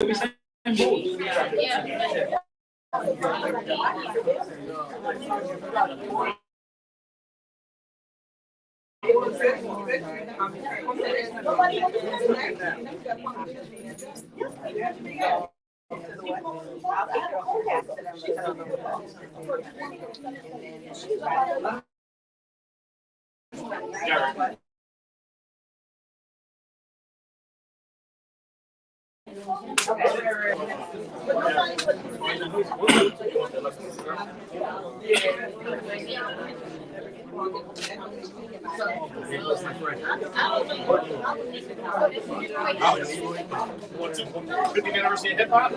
50th anniversary of hip hop.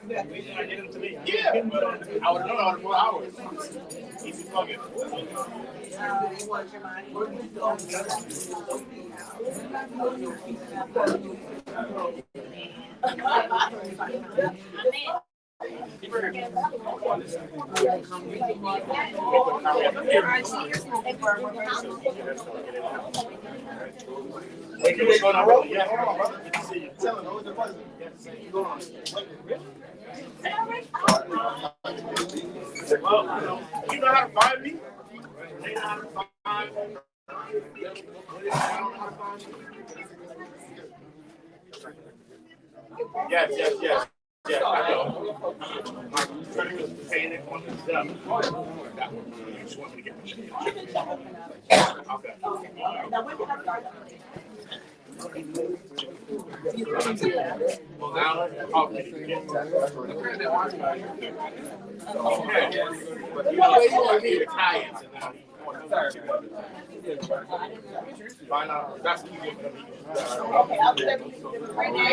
Yeah, but I would have known all the 4 hours. Easy fucking. What's going on, bro? Yeah, hold on, brother. Good to see you. Tell him, what was it was? You going on? Well, you know how to find me? They know how to find me. Yes. Yeah, I know. I'm trying to pay it on the stuff. You just want me to get the okay. Well, now, okay. But you know, the Italians and now. Find out. That's what you get for me. Okay, I'll let you right now.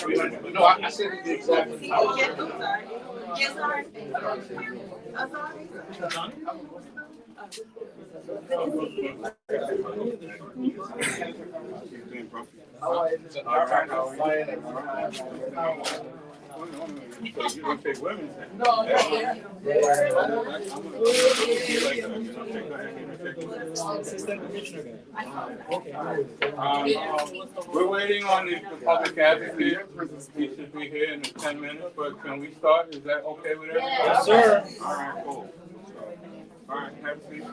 We're going to no, I said it exactly. Yes, sorry. I'm sorry. You don't take women. No. We're waiting on the public advocate. He should be here in 10 minutes, but can we start? Is that okay with everybody? Yes, sir. All right, cool. All right, have a seat.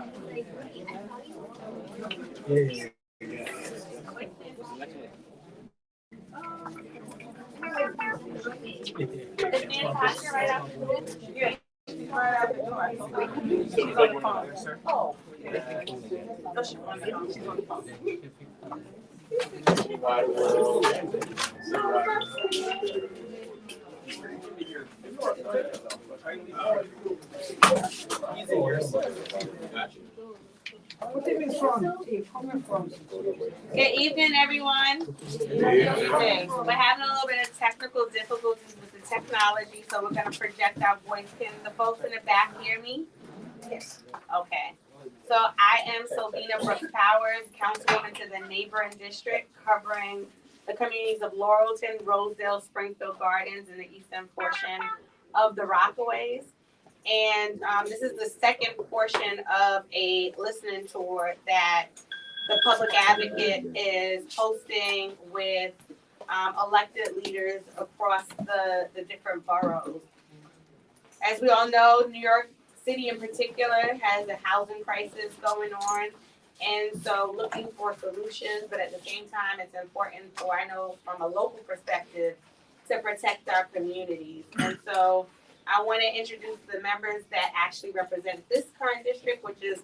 Good evening, everyone. Good evening. We're having a little bit of technical difficulties with the technology, so we're going to project our voice. Can the folks in the back hear me? Yes. Okay. So I am Sylvina Brooks Powers, Councilwoman to the neighboring district, covering the communities of Laurelton, Rosedale, Springfield Gardens, and the eastern portion of the Rockaways. And this is the second portion of a listening tour that the public advocate is hosting with elected leaders across the different boroughs. As we all know, New York City in particular has a housing crisis going on. And so looking for solutions, but at the same time, it's important for, I know from a local perspective, to protect our communities. And so I want to introduce the members that actually represent this current district, which is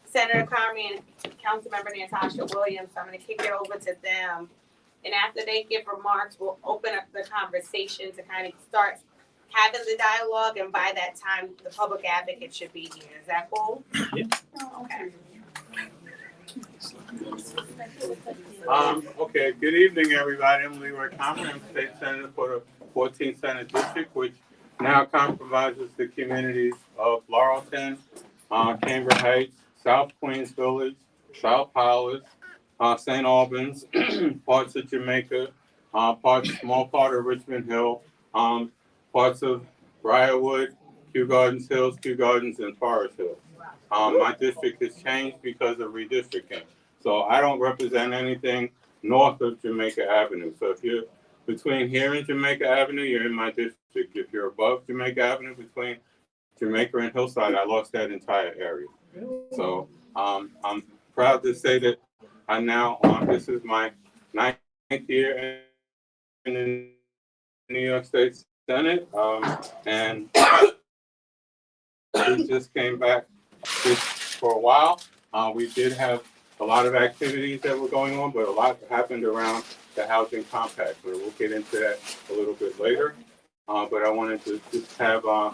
Senator Carmi and Councilmember Natasha Williams. So I'm going to kick it over to them. And after they give remarks, we'll open up the conversation to kind of start having the dialogue. And by that time, the public advocate should be here. Is that cool? Yeah. Oh, okay. Okay, good evening, everybody. I'm Leroy Carmi. I'm State Senator for the 14th Senate District, which now compromises the communities of Laurelton, Cambridge Heights, South Queens Village, South Powers, St. Albans, parts of Jamaica, small part of Richmond Hill, parts of Briarwood, Kew Gardens Hills, Kew Gardens, and Forest Hills. My district has changed because of redistricting. So I don't represent anything north of Jamaica Avenue. So if you're between here and Jamaica Avenue, you're in my district. If you're above Jamaica Avenue, between Jamaica and Hillside, I lost that entire area. So I'm proud to say that I now, this is my 9th year in the New York State Senate, and we just came back just for a while. We did have a lot of activities that were going on, but a lot happened around the housing compact. So we'll get into that a little bit later. But I wanted to just have our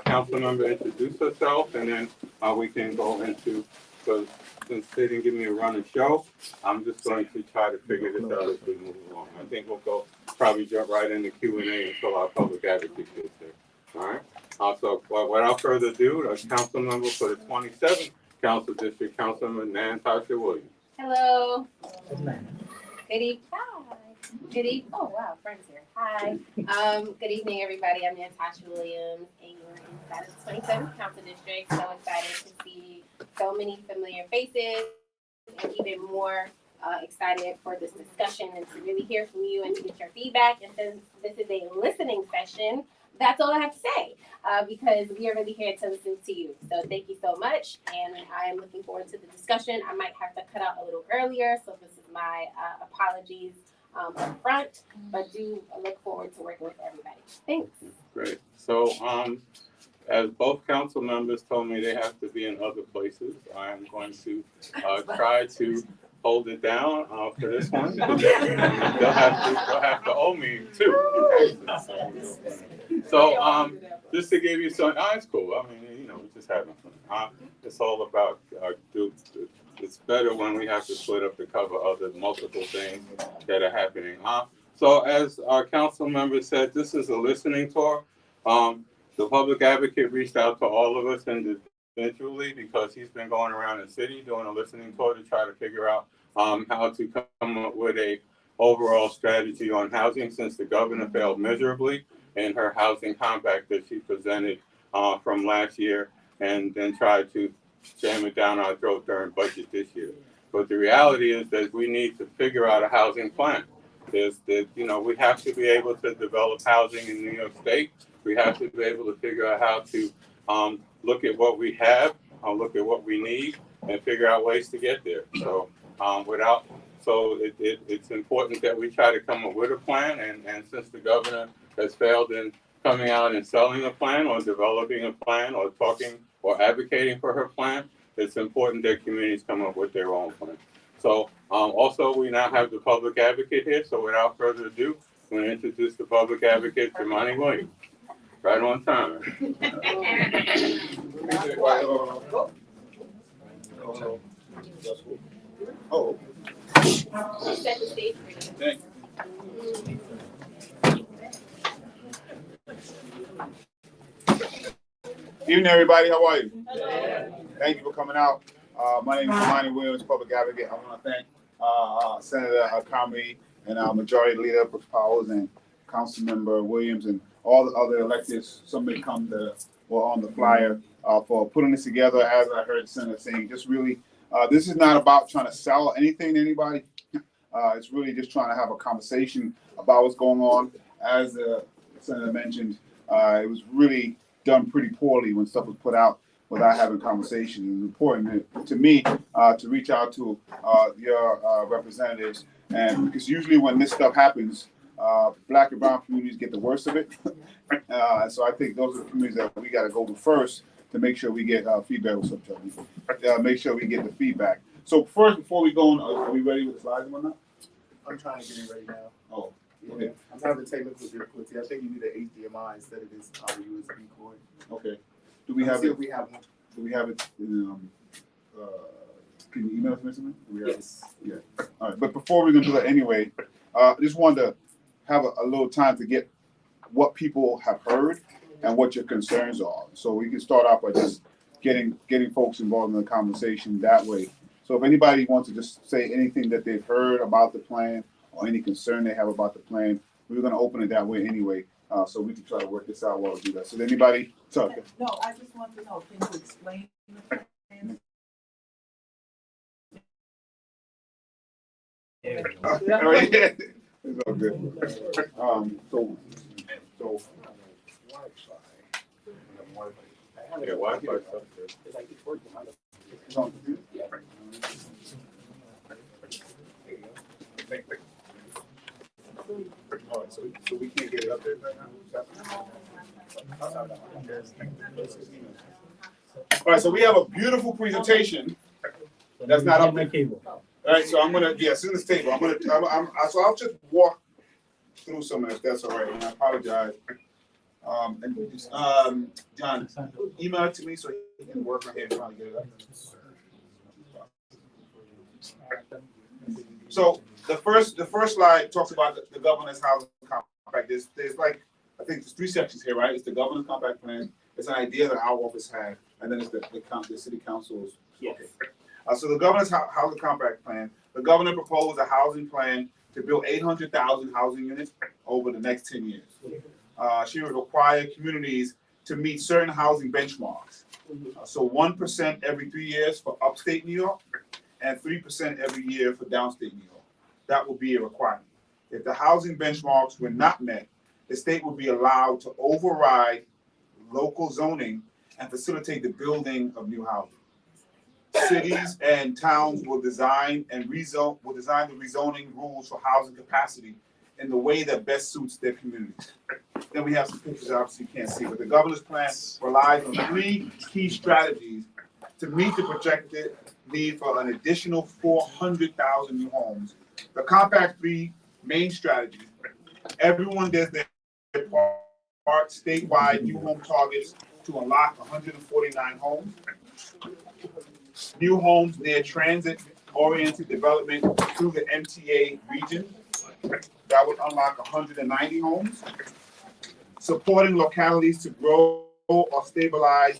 council member introduce herself, and then we can go into, because since they didn't give me a running show, I'm just going to try to figure this out as we move along. I think we'll go probably jump right into Q&A until our public advocate gets there. All right. So without further ado, the council member for the 27th Council District, Councilman Natasha Williams. Hello. Good evening. Hi. Good evening. Oh wow, friends here. Hi. Good evening, everybody. I'm Natasha Williams, and you're inside of the 27th Council District. So excited to see so many familiar faces, and even more excited for this discussion and to really hear from you and to get your feedback. And since this is a listening session, that's all I have to say, because we are really here to listen to you. So thank you so much, and I am looking forward to the discussion. I might have to cut out a little earlier, so this is my apologies up front, but do look forward to working with everybody. Thanks. Great. So as both council members told me they have to be in other places, I'm going to try to hold it down for this one. They'll have to owe me too. So just to give you some, it's cool. I mean, you know, we're just having fun. It's all about it's better when we have to split up to cover other multiple things that are happening. So as our council member said, this is a listening tour. The public advocate reached out to all of us individually because he's been going around the city doing a listening tour to try to figure out how to come up with a overall strategy on housing, since the governor failed miserably in her housing compact that she presented from last year, and then tried to jam it down our throat during budget this year. But the reality is that we need to figure out a housing plan. We have to be able to develop housing in New York State. We have to be able to figure out how to look at what we have, look at what we need, and figure out ways to get there. So it's important that we try to come up with a plan. And since the governor has failed in coming out and selling a plan or developing a plan or talking or advocating for her plan, it's important that communities come up with their own plan. So also we now have the public advocate here. So without further ado, I'm going to introduce the public advocate, Jamani Williams. Right on time. Oh. Set the stage for you. Evening, everybody. How are you? Thank you for coming out. My name is Jamani Williams, public advocate. I want to thank Senator Comrie and our Majority Leader Brooks Powers and Councilmember Williams and all the other electeds. Somebody were on the flyer for putting this together. As I heard Senator saying, just really, this is not about trying to sell anything to anybody. It's really just trying to have a conversation about what's going on. As the Senator mentioned, it was really done pretty poorly when stuff was put out without having conversations. It's important to me to reach out to your representatives, and because usually when this stuff happens, Black and brown communities get the worst of it. So I think those are the communities that we got to go to first to make sure we get feedback. Make sure we get the feedback. So first, before we go on, are we ready with the slides and whatnot? I'm trying to get it ready now. Oh, Yeah, okay. I'm having technical difficulty. I think you need an HDMI instead of this USB cord. Okay. Do we have it? We have one. Do we have it? Can you email us something? Yes. Yeah. All right. But before we're gonna do that anyway, I just wanted to have a little time to get what people have heard and what your concerns are. So we can start off by just getting folks involved in the conversation that way. So if anybody wants to just say anything that they've heard about the plan or any concern they have about the plan, we're going to open it that way anyway. so we can try to work this out while we do that. So anybody, sorry. No, I just want to know, can you explain the plan? All right. It's all good. So. Yeah, Wi-Fi stuff. It's on. All right, so we can't get it up there right now? All right, so we have a beautiful presentation that's not up there. All right, so I'm gonna, yeah, soon as table, so I'll just walk through some of it, if that's all right, and I apologize. John, email it to me so you can work on here and trying to get it up. So the first slide talks about the governor's housing compact. There's like, I think there's 3 sections here, right? It's the governor's compact plan. It's an idea that our office had, and then it's the city council's. Yes. So the governor's housing compact plan. The governor proposed a housing plan to build 800,000 housing units over the next 10 years. She would require communities to meet certain housing benchmarks. So 1% every 3 years for upstate New York, and 3% every year for downstate New York. That would be a requirement. If the housing benchmarks were not met, the state would be allowed to override local zoning and facilitate the building of new housing. Cities and towns will design the rezoning rules for housing capacity in the way that best suits their communities. Then we have some pictures obviously you can't see, but the governor's plan relies on 3 key strategies to meet the projected need for an additional 400,000 new homes. The compact 3 main strategies: everyone does their part, statewide new home targets to unlock 149 homes. New homes near transit-oriented development through the MTA region. That would unlock 190 homes. Supporting localities to grow or stabilize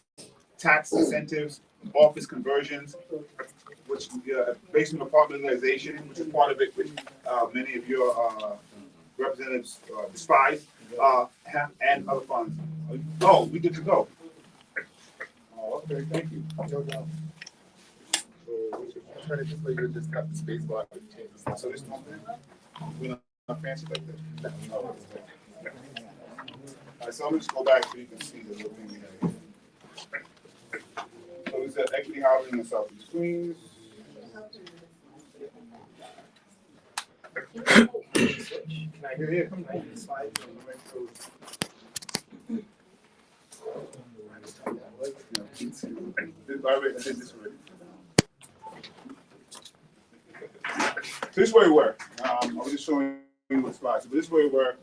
tax incentives, office conversions, which basement apartmentization, which is part of it, which many of your representatives despise, and other funds. Oh, we good to go. Oh, okay, thank you. So I'm trying to just like just cut the space bar and change the So this one, we're not fancy like that. No. All right, so I'm gonna just go back so you can see the little thing we have here. So it's equity housing in the Southeast Queens. Can I hear you? Can I hear the slides? This is where we were. I was just showing you the slides. So this is where we were.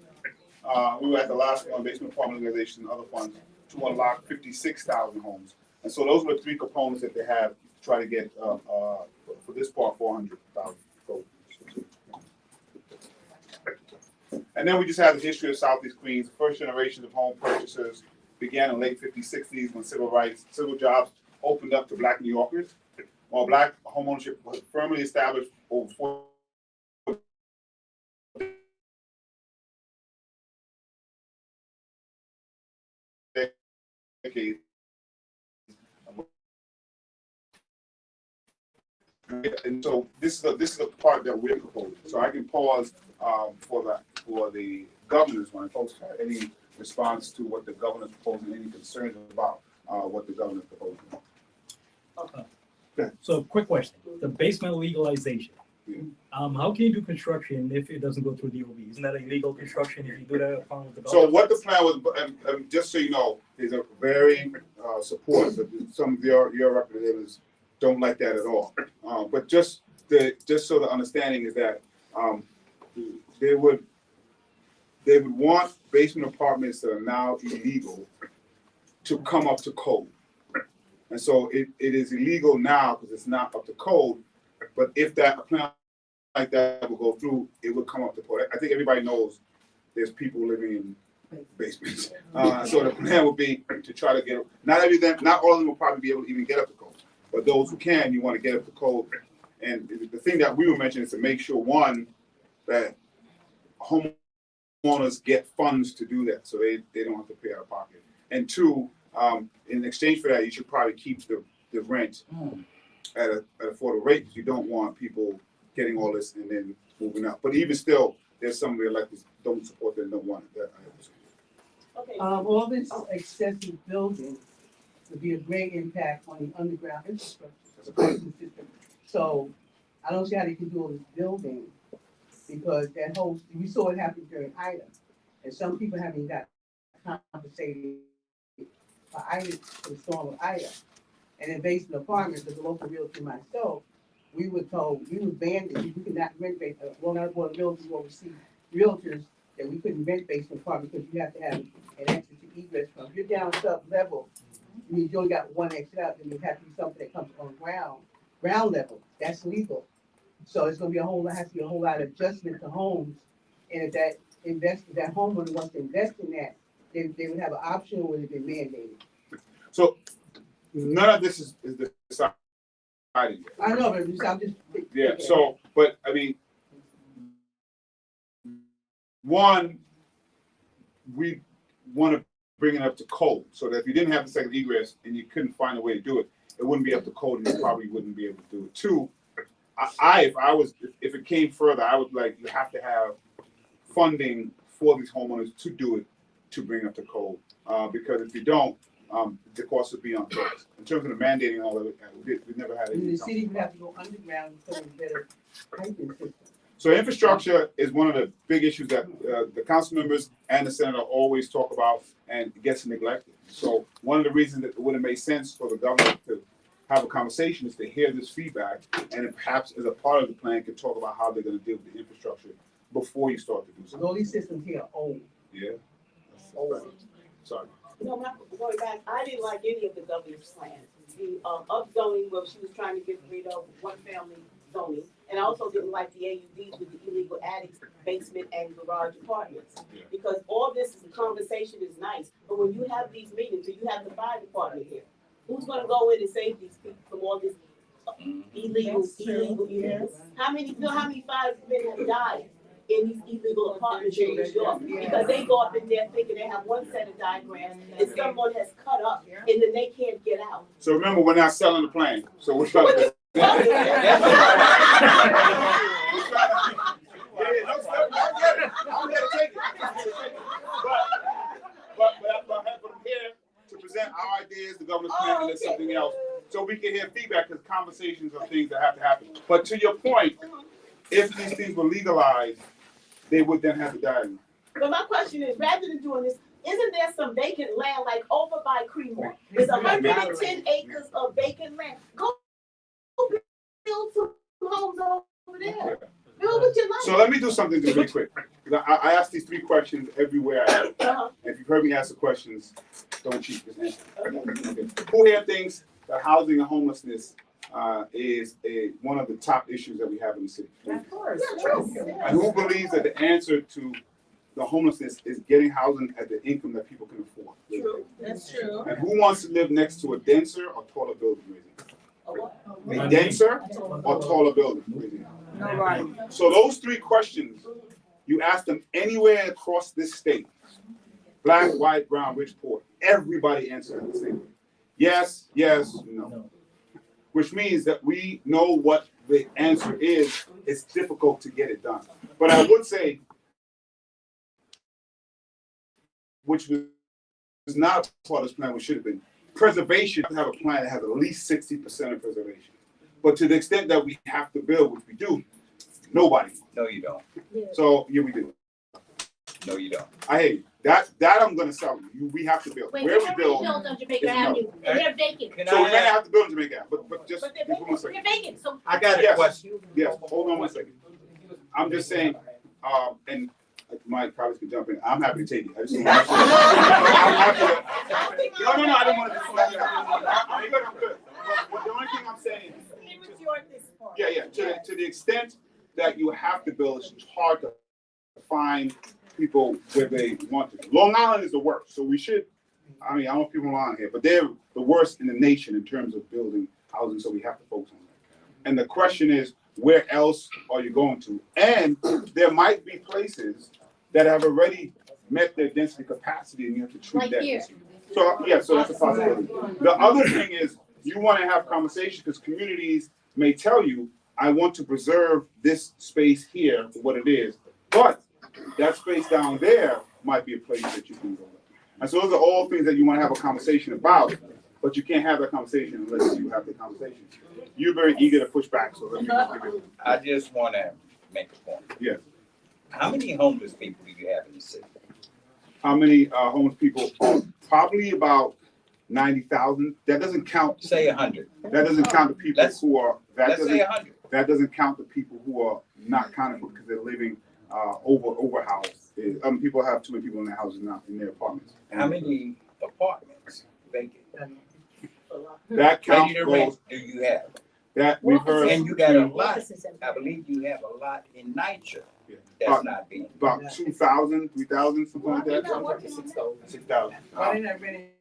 We were at the last one, basement apartment organization and other funds, to unlock 56,000 homes. And so those were 3 components that they have to try to get for this part 400,000. And then we just have the history of Southeast Queens. The first generation of home purchasers began in late 50s, 60s when civil jobs opened up to Black New Yorkers. While Black homeownership was firmly established over 4 decades. And so this is the part that we're proposing. So I can pause for the governor's one. Folks have any response to what the governor's proposing, any concerns about what the governor's proposing? Okay. So quick question, the basement legalization. How can you do construction if it doesn't go through DOB? Isn't that illegal construction if you do that upon development? So what the plan was, just so you know, is a very supportive. Some of your representatives don't like that at all. But just so the understanding is that they would want basement apartments that are now illegal to come up to code. And so it is illegal now because it's not up to code. But if that plan like that will go through, it will come up to code. I think everybody knows there's people living in basements. So the plan would be to try to get, not all of them will probably be able to even get up to code. But those who can, you want to get up to code. And the thing that we were mentioning is to make sure, one, that homeowners homeowners get funds to do that, so they don't have to pay out of pocket. And two, in exchange for that, you should probably keep the rent at an affordable rate, because you don't want people getting all this and then moving out. But even still, there's some real electors don't support that and don't want it. That I understand. Okay. All this excessive building would be a great impact on the underground infrastructure, the parking system. So I don't see how they can do all this building, because that whole, we saw it happen during Ida, and some people haven't got compensated for Ida, for the storm of Ida. And in basement apartments, as a local realtor myself, we were told, we were banned, we could not rent basement, well, not board of realtors, will receive realtors that we couldn't rent basement apartment because you have to have an exit to egress from. If you're down sub-level, you mean you only got one exit out, then you have to be something that comes on ground level. That's legal. So it's gonna be has to be a whole lot of adjustment to homes. And if that homeowner wants to invest in that, they would have an option, or would it be mandated? So none of this is decided yet. I know, but I'm just. Yeah, so, but I mean, one, we want to bring it up to code, so that if you didn't have the second egress and you couldn't find a way to do it, it wouldn't be up to code and you probably wouldn't be able to do it. Two, if it came further, I would like, you have to have funding for these homeowners to do it, to bring it up to code. Because if you don't, the cost would be on us. In terms of the mandating all of it, we never had any. The city would have to go underground and put in better piping system. So infrastructure is one of the big issues that the council members and the senator always talk about, and it gets neglected. So one of the reasons that it would have made sense for the government to have a conversation is to hear this feedback, and perhaps as a part of the plan can talk about how they're going to deal with the infrastructure before you start to do something. All these systems here are old. Yeah. Old. Sorry. No, going back, I didn't like any of the governor's plans. The upzoning, where she was trying to get rid of one family zoning, and I also didn't like the AUDs with the illegal attics, basement, and garage apartments. Yeah. Because all this conversation is nice, but when you have these meetings, and you have the fire department here, who's gonna go in and save these people from all this illegal? Yes. How many firemen have died in these illegal apartments in New York? Because they go up in there thinking they have one set of diagrams and someone has cut up and then they can't get out. So remember, we're not selling the plan. So we're trying to. I'm here to take it. But I'm here to present our ideas, the governor's plan, and then something else, so we can hear feedback, because conversations are things that have to happen. But to your point, if these things were legalized, they would then have to die. But my question is, rather than doing this, isn't there some vacant land like over by Cremore? There's 110 acres of vacant land. Go build some homes over there. Build what you like. So let me do something just really quick. I ask these 3 questions everywhere I am. If you've heard me ask the questions, don't cheat, just answer. Okay. Who here thinks that housing and homelessness is one of the top issues that we have in the city? Of course. And who believes that the answer to the homelessness is getting housing at the income that people can afford? True. That's true. And who wants to live next to a denser or taller building? A denser or taller building? Nobody. So those 3 questions, you ask them anywhere across this state, black, white, brown, rich, poor, everybody answers the same way. Yes, yes, no. Which means that we know what the answer is. It's difficult to get it done. But I would say, which was not part of this plan, which should have been, preservation, to have a plan that has at least 60% of preservation. But to the extent that we have to build, which we do, nobody. No, you don't. So yeah, we do. No, you don't. I hate that I'm gonna sell you. We have to build. Wait, Where they we already build. built on Jamaica is no. Avenue, and they're vacant. So we're gonna have to build in Jamaica, but just But they're give me 1 second. They're vacant, so. I got a Yes. question. Yes, hold on 1 second. I'm just saying, and Mike probably could jump in. I'm happy to take it. I just want to make sure. I'm happy to, no, I didn't want to disrupt you. I'm good. But the only thing I'm saying, to the extent that you have to build, it's hard to find people where they want to. Long Island is the worst, so we should. I mean, I don't know if people are on here, but they're the worst in the nation in terms of building housing, so we have to focus on that. And the question is, where else are you going to? And there might be places that have already met their density capacity, and you have to treat that density. So, yeah, so that's a possibility. The other thing is, you want to have conversations, because communities may tell you, I want to preserve this space here for what it is, but that space down there might be a place that you can go. And so those are all things that you want to have a conversation about, but you can't have that conversation unless you have the conversation. You're very eager to push back, so let me give it. I just want to make a point. Yeah. How many homeless people do you have in the city? How many homeless people? Probably about 90,000. That doesn't count. Say 100. That doesn't count the people who are. Let's say 100. That doesn't count the people who are not counted for because they're living overhoused. People have too many people in their houses now in their apartments. How many apartments vacant? That count goes. Do you have? That we've heard. And you got a lot. I believe you have a lot in Niger. Yeah. That's not being. About 2,000, 3,000, something like that. 6,000. Why didn't I rent it?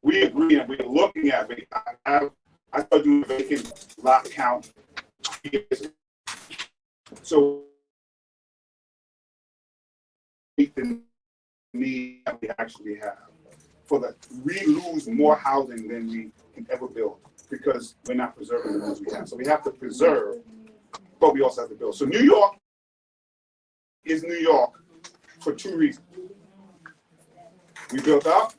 We agree, and we're looking at it. I started doing vacant lot count 2 years ago. So the need that we actually have for that, we lose more housing than we can ever build because we're not preserving the ones we have. So we have to preserve, but we also have to build. So New York is New York for 2 reasons. We built up.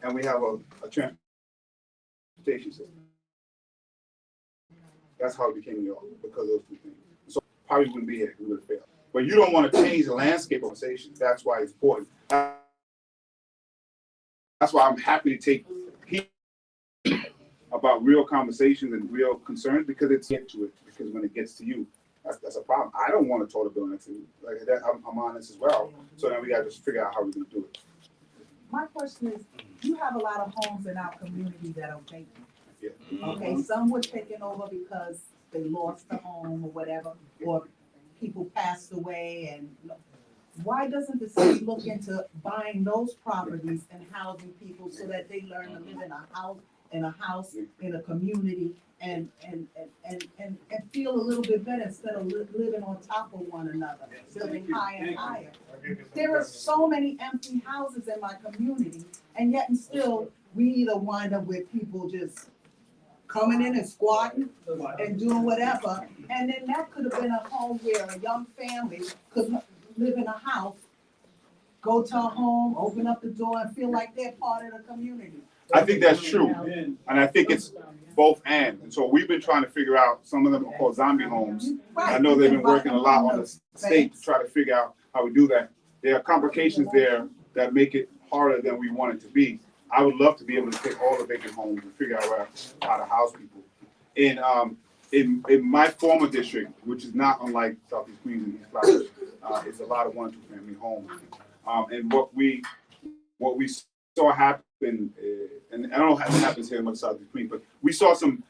And we have a transportation system. That's how it became New York, because of those two things. So probably wouldn't be here if we would have failed. But you don't want to change the landscape of conversations. That's why it's important. That's why I'm happy to take heat about real conversations and real concerns, because it's get to it. Because when it gets to you, that's a problem. I don't want a taller building next to me. Like that, I'm honest as well. So then we got to just figure out how we're going to do it. My question is, you have a lot of homes in our community that are vacant. Yeah. Okay, some were taken over because they lost the home or whatever, or people passed away. And why doesn't the city look into buying those properties and housing people so that they learn to live in a house, in a community, and feel a little bit better instead of living on top of one another, building higher and higher? There are so many empty houses in my community, and yet and still we either wind up with people just coming in and squatting and doing whatever, and then that could have been a home where a young family could live in a house, go to a home, open up the door, and feel like they're part of the community. I think that's true, and I think it's both and so we've been trying to figure out. Some of them are called zombie homes. I know they've been working a lot on the state to try to figure out how we do that. There are complications there that make it harder than we want it to be. I would love to be able to take all the vacant homes and figure out how to house people. In my former district, which is not unlike Southeast Queens and East Flowers, it's a lot of 1- and 2-family homes. And what we saw happen, and I don't know how it happens here in much Southeast Queens, but we saw some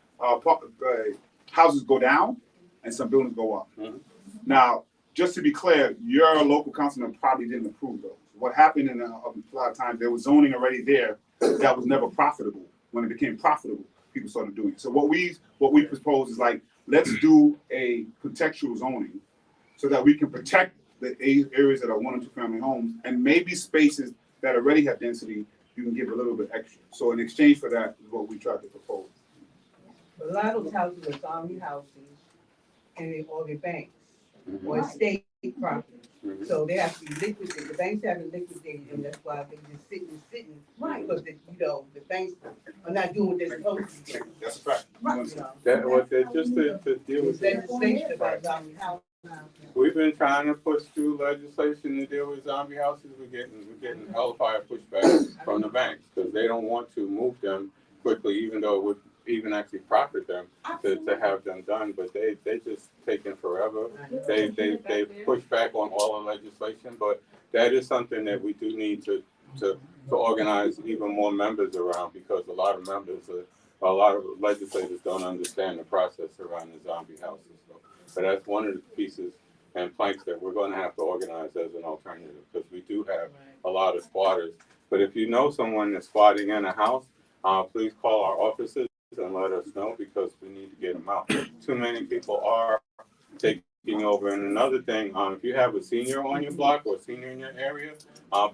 houses go down and some buildings go up. Mm-hmm. Now, just to be clear, your local councilman probably didn't approve those. What happened a lot of times, there was zoning already there that was never profitable. When it became profitable, people started doing it. So what we propose is like, let's do a contextual zoning so that we can protect the areas that are 1- and 2-family homes, and maybe spaces that already have density, you can give a little bit extra. So in exchange for that is what we try to propose. A lot of those houses are zombie houses, or they're banks, or estate property. So they have to be liquidated. The banks haven't liquidated them. That's why they're just sitting. Right. Because the banks are not doing what they're supposed to do. That's a fact. Right. That was just to deal with it. Legislation about zombie houses. We've been trying to push through legislation to deal with zombie houses. We're getting hellfire pushback from the banks because they don't want to move them quickly, even though it would even actually profit them to have them done. But they just taking forever. They push back on all the legislation, but that is something that we do need to organize even more members around, because a lot of members a lot of legislators don't understand the process around the zombie houses. So, but that's one of the pieces and planks that we're going to have to organize as an alternative, because we do have a lot of squatters. But if you know someone that's squatting in a house, please call our offices and let us know, because we need to get them out. Too many people are taking over. And another thing, if you have a senior on your block or a senior in your area,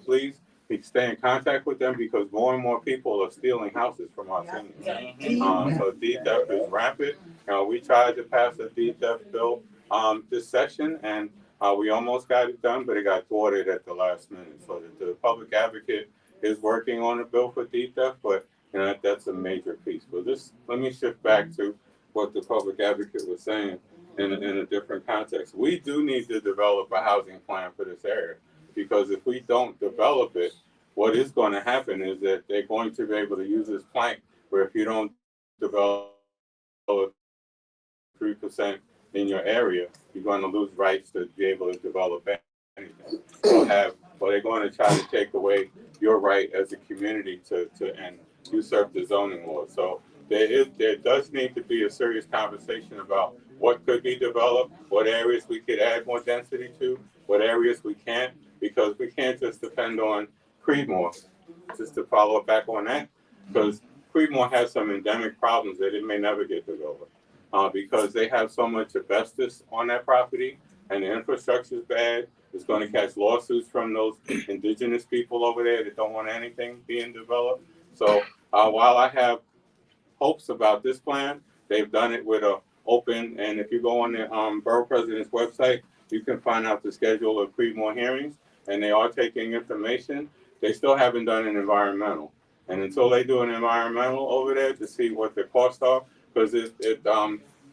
please stay in contact with them, because more and more people are stealing houses from our seniors. So deed theft is rampant. We tried to pass a deed theft bill this session, and we almost got it done, but it got thwarted at the last minute. So the public advocate is working on a bill for deed theft, but that's a major piece. But let me shift back to what the public advocate was saying in a different context. We do need to develop a housing plan for this area, because if we don't develop it, what is going to happen is that they're going to be able to use this plank where if you don't develop 3% in your area, you're going to lose rights to be able to develop anything. Or they're going to try to take away your right as a community to and usurp the zoning law. So there does need to be a serious conversation about what could be developed, what areas we could add more density to, what areas we can't, because we can't just depend on Creedmoor. Just to follow up back on that, because Creedmoor has some endemic problems that it may never get developed. Because they have so much asbestos on that property and the infrastructure is bad. It's going to catch lawsuits from those indigenous people over there that don't want anything being developed. So while I have hopes about this plan, they've done it with an open, and if you go on the borough president's website, you can find out the schedule of Creedmoor hearings, and they are taking information. They still haven't done an environmental. And until they do an environmental over there to see what the costs are, because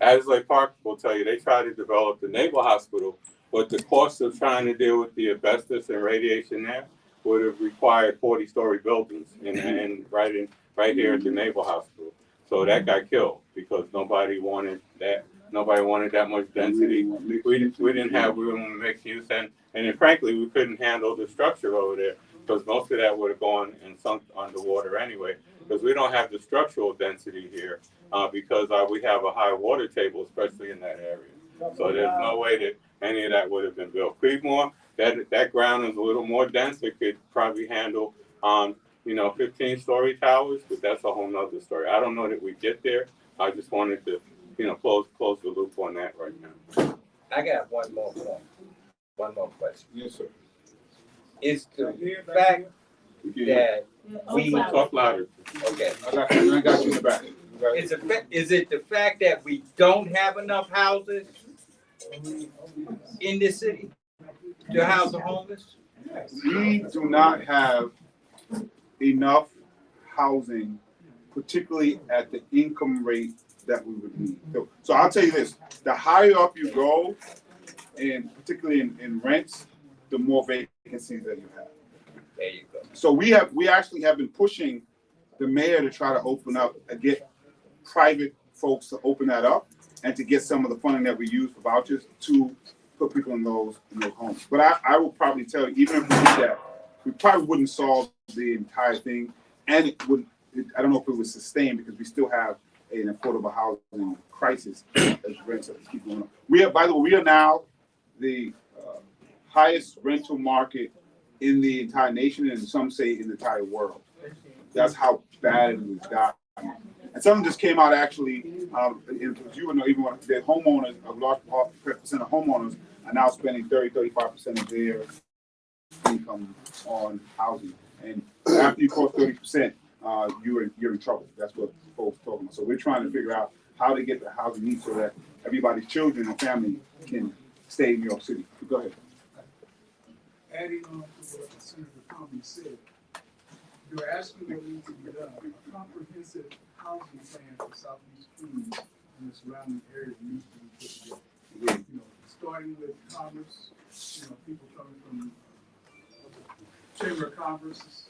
Adelaide Park will tell you, they try to develop the naval hospital, but the cost of trying to deal with the asbestos and radiation there would have required 40-story buildings and right here at the naval hospital. So that got killed because nobody wanted that. Nobody wanted that much density. We didn't have room to mix use, and then frankly, we couldn't handle the structure over there, because most of that would have gone and sunk underwater anyway, because we don't have the structural density here, because we have a high water table, especially in that area. So there's no way that any of that would have been built. Creedmoor, that ground is a little more dense. It could probably handle 15-story towers, but that's a whole nother story. I don't know that we get there. I just wanted to close the loop on that right now. I got one more question. Yes, sir. It's the fact that we Talk louder. okay. I got you in the back. Is it the fact that we don't have enough houses in this city to house the homeless? We do not have enough housing, particularly at the income rate that we would need. So I'll tell you this, the higher up you go, and particularly in rents, the more vacancies that you have. There you go. So we actually have been pushing the mayor to try to open up and get private folks to open that up and to get some of the funding that we use for vouchers to put people in those homes. But I will probably tell you, even if we did that, we probably wouldn't solve the entire thing, and I don't know if it would sustain, because we still have an affordable housing crisis as rents keep going up. By the way, we are now the highest rental market in the entire nation, and some say in the entire world. That's how bad it has gotten. And something just came out actually, you would know, even when the homeowners, a large percent of homeowners are now spending 35% of their income on housing. And after you cross 30%, you're in trouble. That's what folks are talking about. So we're trying to figure out how to get the housing needs so that everybody's children and family can stay in New York City. Go ahead. Adding on to what Senator Conley said, you're asking what needs to be done. A comprehensive housing plan for Southeast Queens and the surrounding areas needs to be put together. Starting with Congress, people coming from Chamber of Commerce,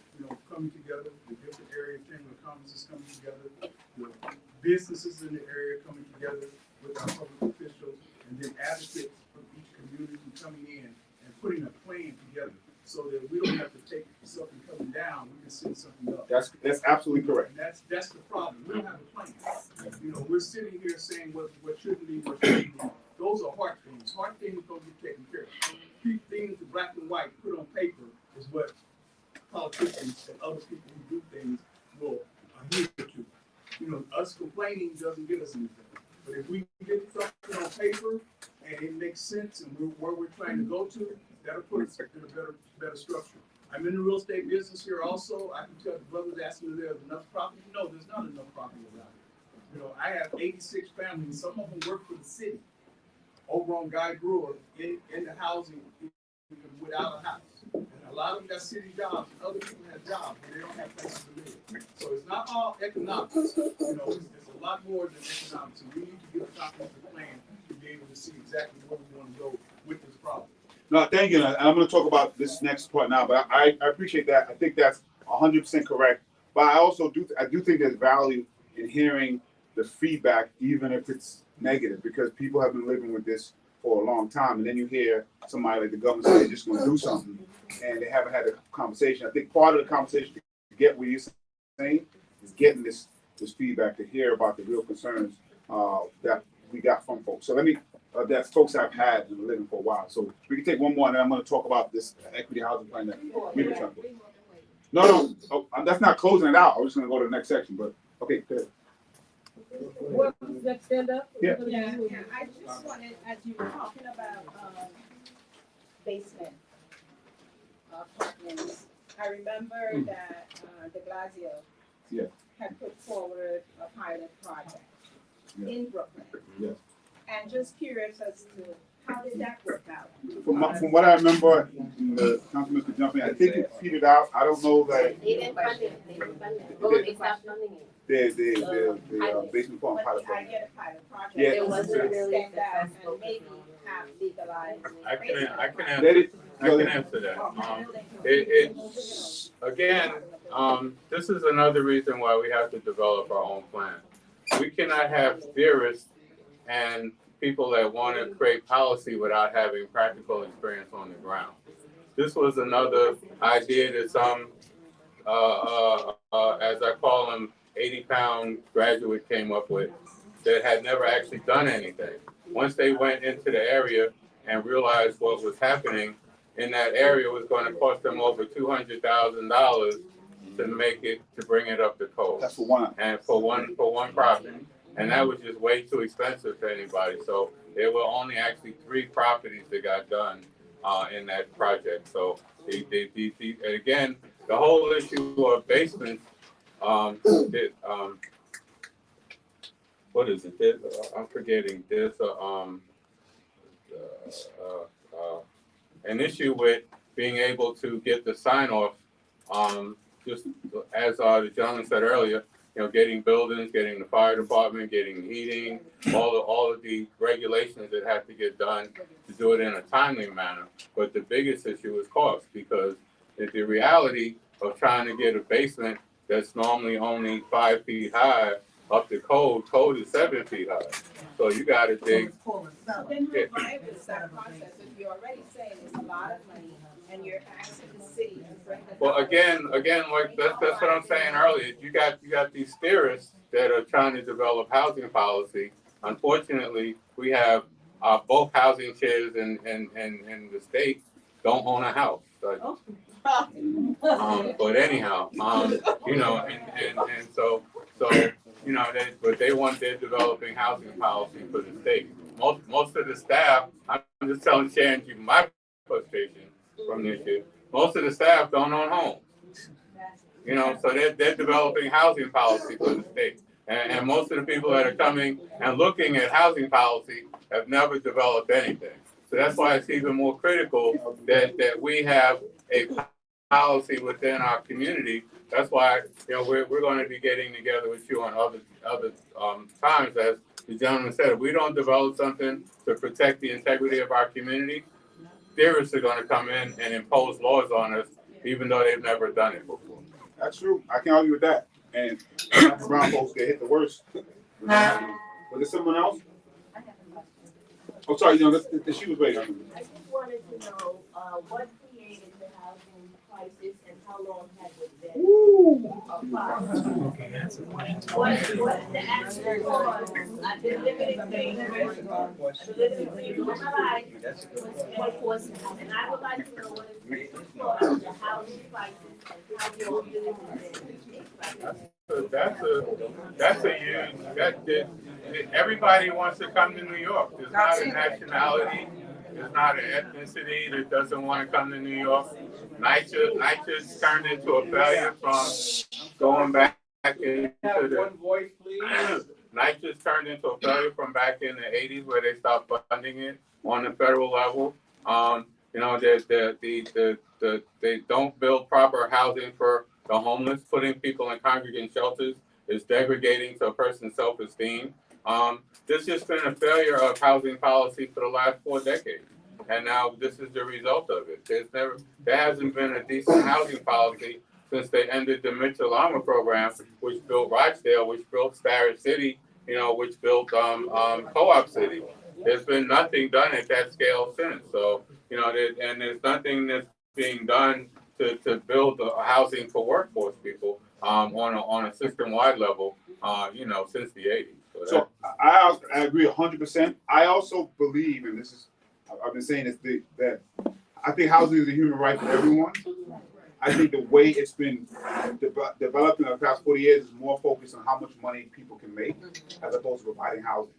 coming together, the different area Chamber of Commerce is coming together, the businesses in the area coming together with our public officials, and then advocates from each community coming in and putting a plan together so that we don't have to take something coming down, we can send something up. That's absolutely correct. And that's the problem. We don't have a plan. You know, we're sitting here saying what shouldn't be, what shouldn't be. Those are hard things. Hard things don't get taken care of. Keep things black and white, put on paper is what politicians and other people who do things will adhere to. You know, us complaining doesn't get us anything. But if we get something on paper and it makes sense and where we're trying to go to, that'll put us in a better structure. I'm in the real estate business here also. I can tell the brothers asking if there's enough property. No, there's not enough property around here. You know, I have 86 families. Some of them work for the city. Over on Guy Brewer in the housing without a house. And a lot of them got city jobs and other people have jobs and they don't have places to live. So it's not all economics. You know, it's a lot more than economics. And we need to get a comprehensive plan to be able to see exactly where we want to go with this problem. No, thank you. And I'm going to talk about this next part now, but I appreciate that. I think that's 100% correct. But I also do think there's value in hearing the feedback, even if it's negative, because people have been living with this for a long time. And then you hear somebody like the government say they're just going to do something, and they haven't had a conversation. I think part of the conversation to get what you're saying is getting this feedback to hear about the real concerns that we got from folks. So let me. That folks I've had and living for a while. So we can take one more, and then I'm going to talk about this equity housing plan that we've been trying to put. No, that's not closing it out. I was just going to go to the next section, but okay, good. What, let's stand up? Yeah. Yeah, I just wanted, as you were talking about, basement apartments, I remember that, de Blasio had put forward a pilot project in Brooklyn. Yes. And just curious as to how did that work out? From what I remember, the councilman could jump in. I think it petered out. I don't know that. They didn't fund it. They didn't fund it. Oh, they stopped funding it. The basement farm pilot I project. get a pilot project. Yeah. It wasn't really Stand out successful. and maybe have legalized. I can Let it- answer that. It's again, this is another reason why we have to develop our own plan. We cannot have theorists and people that want to create policy without having practical experience on the ground. This was another idea that some, as I call them, 80-pound graduate came up with that had never actually done anything. Once they went into the area and realized what was happening in that area was going to cost them over $200,000 to bring it up to code. That's for one. And for one property. And that was just way too expensive for anybody. So there were only actually 3 properties that got done in that project. So and again, the whole issue of basements, what is it? I'm forgetting. There's an issue with being able to get the sign off, just as the gentleman said earlier. You know, getting buildings, getting the fire department, getting heating, all of the regulations that have to get done to do it in a timely manner. But the biggest issue is cost, because the reality of trying to get a basement that's normally only 5 feet high up to code is 7 feet high. So you got to dig. Then how viable is that process if you're already saying it's a lot of money and you're asking the city to bring the. Well, again, like that's what I'm saying earlier. You got these theorists that are trying to develop housing policy. Unfortunately, we have both housing chairs in the state don't own a house. But anyhow, you know, and so you know, they're developing housing policy for the state. Most of the staff, I'm just telling Sharon you my frustration from this year. Most of the staff don't own homes. You know, so they're developing housing policy for the state. And most of the people that are coming and looking at housing policy have never developed anything. So that's why it's even more critical that we have a policy within our community. That's why, you know, we're going to be getting together with you on other times. As the gentleman said, if we don't develop something to protect the integrity of our community, theorists are going to come in and impose laws on us, even though they've never done it before. That's true. I can argue with that. And brown folks get hit the worst. Was there someone else? Oh, sorry. You know, she was waiting. I just wanted to know what created to have housing crisis and how long has it been applied? What the actual cause? I've been living in Jamaica. I've been living all my life. What caused it? And I would like to know what is the root cause of the housing crisis and how you're dealing with it. That's a huge, everybody wants to come to New York. There's not a nationality, there's not an ethnicity that doesn't want to come to New York. NYCHA's turned into a failure from going back into the, NYCHA's turned into a failure from back in the 80s where they stopped funding it on the federal level. You know, they don't build proper housing for the homeless. Putting people in congregate shelters is degrading to a person's self-esteem. This has been a failure of housing policy for the last 4 decades. And now this is the result of it. There hasn't been a decent housing policy since they ended the Mitchell-Lama program, which built Rochdale, which built Starrett City, you know, which built Co-op City. There's been nothing done at that scale since. So, you know, there's nothing that's being done to build a housing for workforce people on a system-wide level, you know, since the 80s. So I agree 100%. I also believe, and this is, I've been saying this, that I think housing is a human right for everyone. I think the way it's been developed in the past 40 years is more focused on how much money people can make as opposed to providing housing.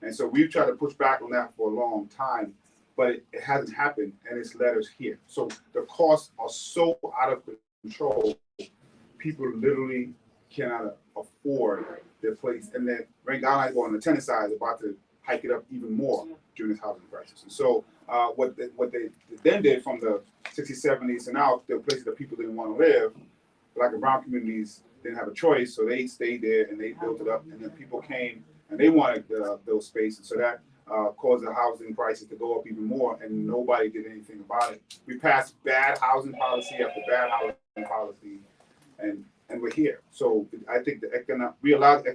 And so we've tried to push back on that for a long time, but it hasn't happened, and it's led us here. So the costs are so out of control, people literally cannot afford their place. And then Rank Island on the tenant side is about to hike it up even more during this housing crisis. And so what they then did from the 60s, 70s and out, there were places that people didn't want to live. Black and brown communities didn't have a choice, so they stayed there and they built it up. And then people came and they wanted those spaces. So that caused the housing prices to go up even more, and nobody did anything about it. We passed bad housing policy after bad housing policy, and we're here. So I think we allow the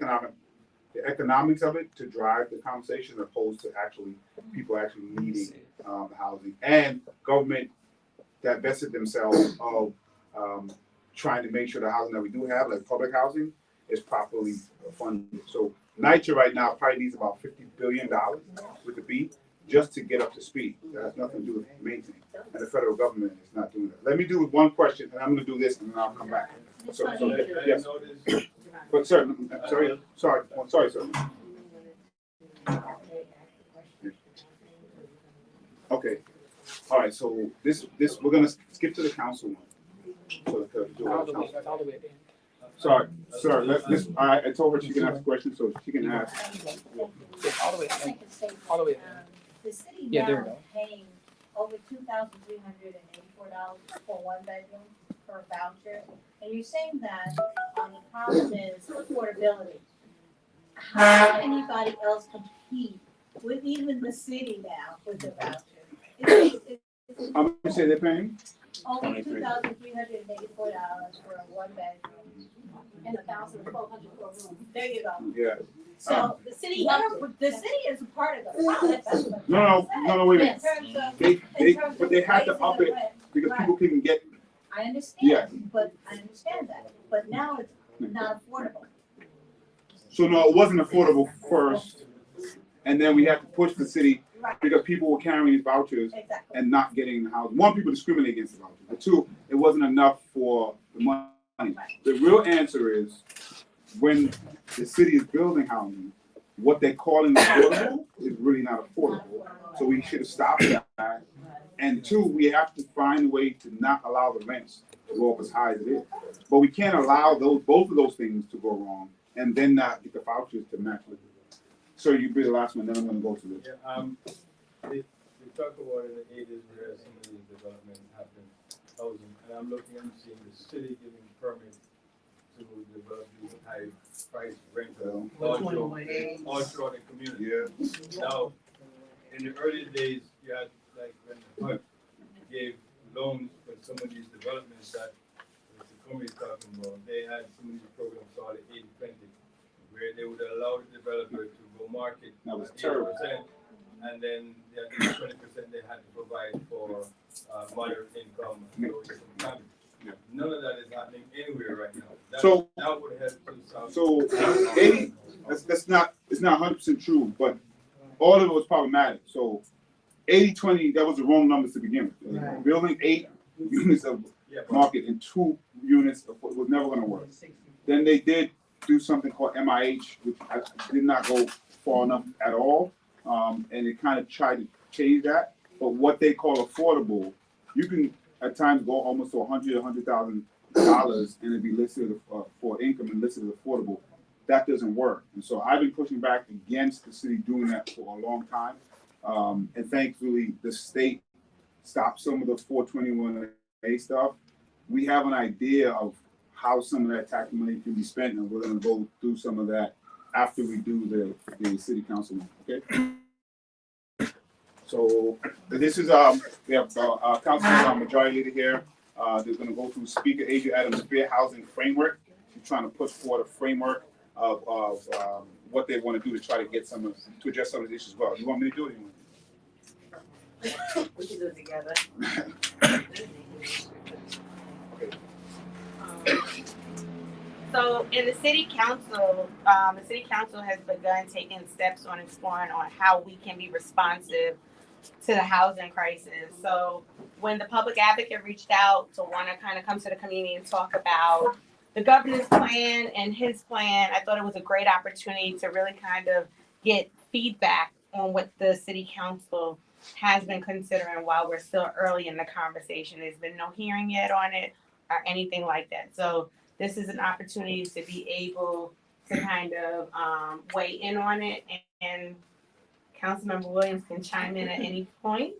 economics of it to drive the conversation, as opposed to people actually needing housing, and government that vested themselves of trying to make sure the housing that we do have, like public housing, is properly funded. So NYCHA right now probably needs about $50 billion with the B just to get up to speed. That has nothing to do with maintenance, and the federal government is not doing that. Let me do one question, and I'm going to do this, and then I'll come back. So yes, but sir, sorry, sir. Okay, all right. So this we're going to skip to the council one. So sorry, sir. I told her she can ask questions, so she can ask. All the way. All the way. The city now paying over $2,384 for 1 bedroom per voucher, and you're saying that on the promise is affordability. How can anybody else compete with even the city now with the voucher? How much you say they're paying? Only $2,384 for a 1 bedroom. And $1,400 for a room. There you go. Yeah. So the city is a part of the process. No, wait a minute. But they had to up it because people couldn't get. I understand, Yeah. but I understand that. But now it's not affordable. So no, it wasn't affordable first, and then we had to push the city because people were carrying these vouchers and not getting the housing. One, people discriminate against the vouchers. But two, it wasn't enough for the money. The real answer is when the city is building housing, what they're calling affordable is really not affordable. So we should have stopped that. And two, we have to find a way to not allow the rents to go up as high as it is. But we can't allow both of those things to go wrong and then not get the vouchers to match with it. So you be the last one, then I'm gonna go to this. Yeah, we talk about in the 80s where some of these developments happen housing, and I'm looking and seeing the city giving permits to develop these high price rental all throughout the community. Yeah. Now, in the early days, you had like when the HUD gave loans for some of these developments that Mr. Comey is talking about, they had some of these programs called 80-20, where they would allow the developer to go market that was 80%, and then the 20% they had to provide for moderate income Yeah. None of that is happening anywhere right now. So- That would help to South. So 80, it's not 100% true, but all of it was problematic. So 80-20, that was the wrong numbers to begin with. Right. Building 8 units of Yeah, but market and 2 units was never going to work. Then they did do something called MIH, which did not go far enough at all, and it kind of tried to change that. But what they call affordable, you can at times go almost to $100,000 and it'd be listed for income and listed as affordable. That doesn't work, and so I've been pushing back against the city doing that for a long time. And thankfully, the state stopped some of the 421A stuff. We have an idea of how some of that tax money can be spent, and we're gonna go through some of that after we do the city council, okay? So this is, we have our councilman, majority leader here. They're gonna go through Speaker Adrian Adams' Fair Housing Framework. She's trying to put forward a framework of what they wanna do to try to get to address some of the issues as well. You want me to do it? We can do it together. Okay. So in the city council has begun taking steps on exploring on how we can be responsive to the housing crisis. So when the public advocate reached out to want to kind of come to the community and talk about the governor's plan and his plan, I thought it was a great opportunity to really kind of get feedback on what the city council has been considering while we're still early in the conversation. There's been no hearing yet on it or anything like that. So this is an opportunity to be able to kind of weigh in on it, and Councilmember Williams can chime in at any point.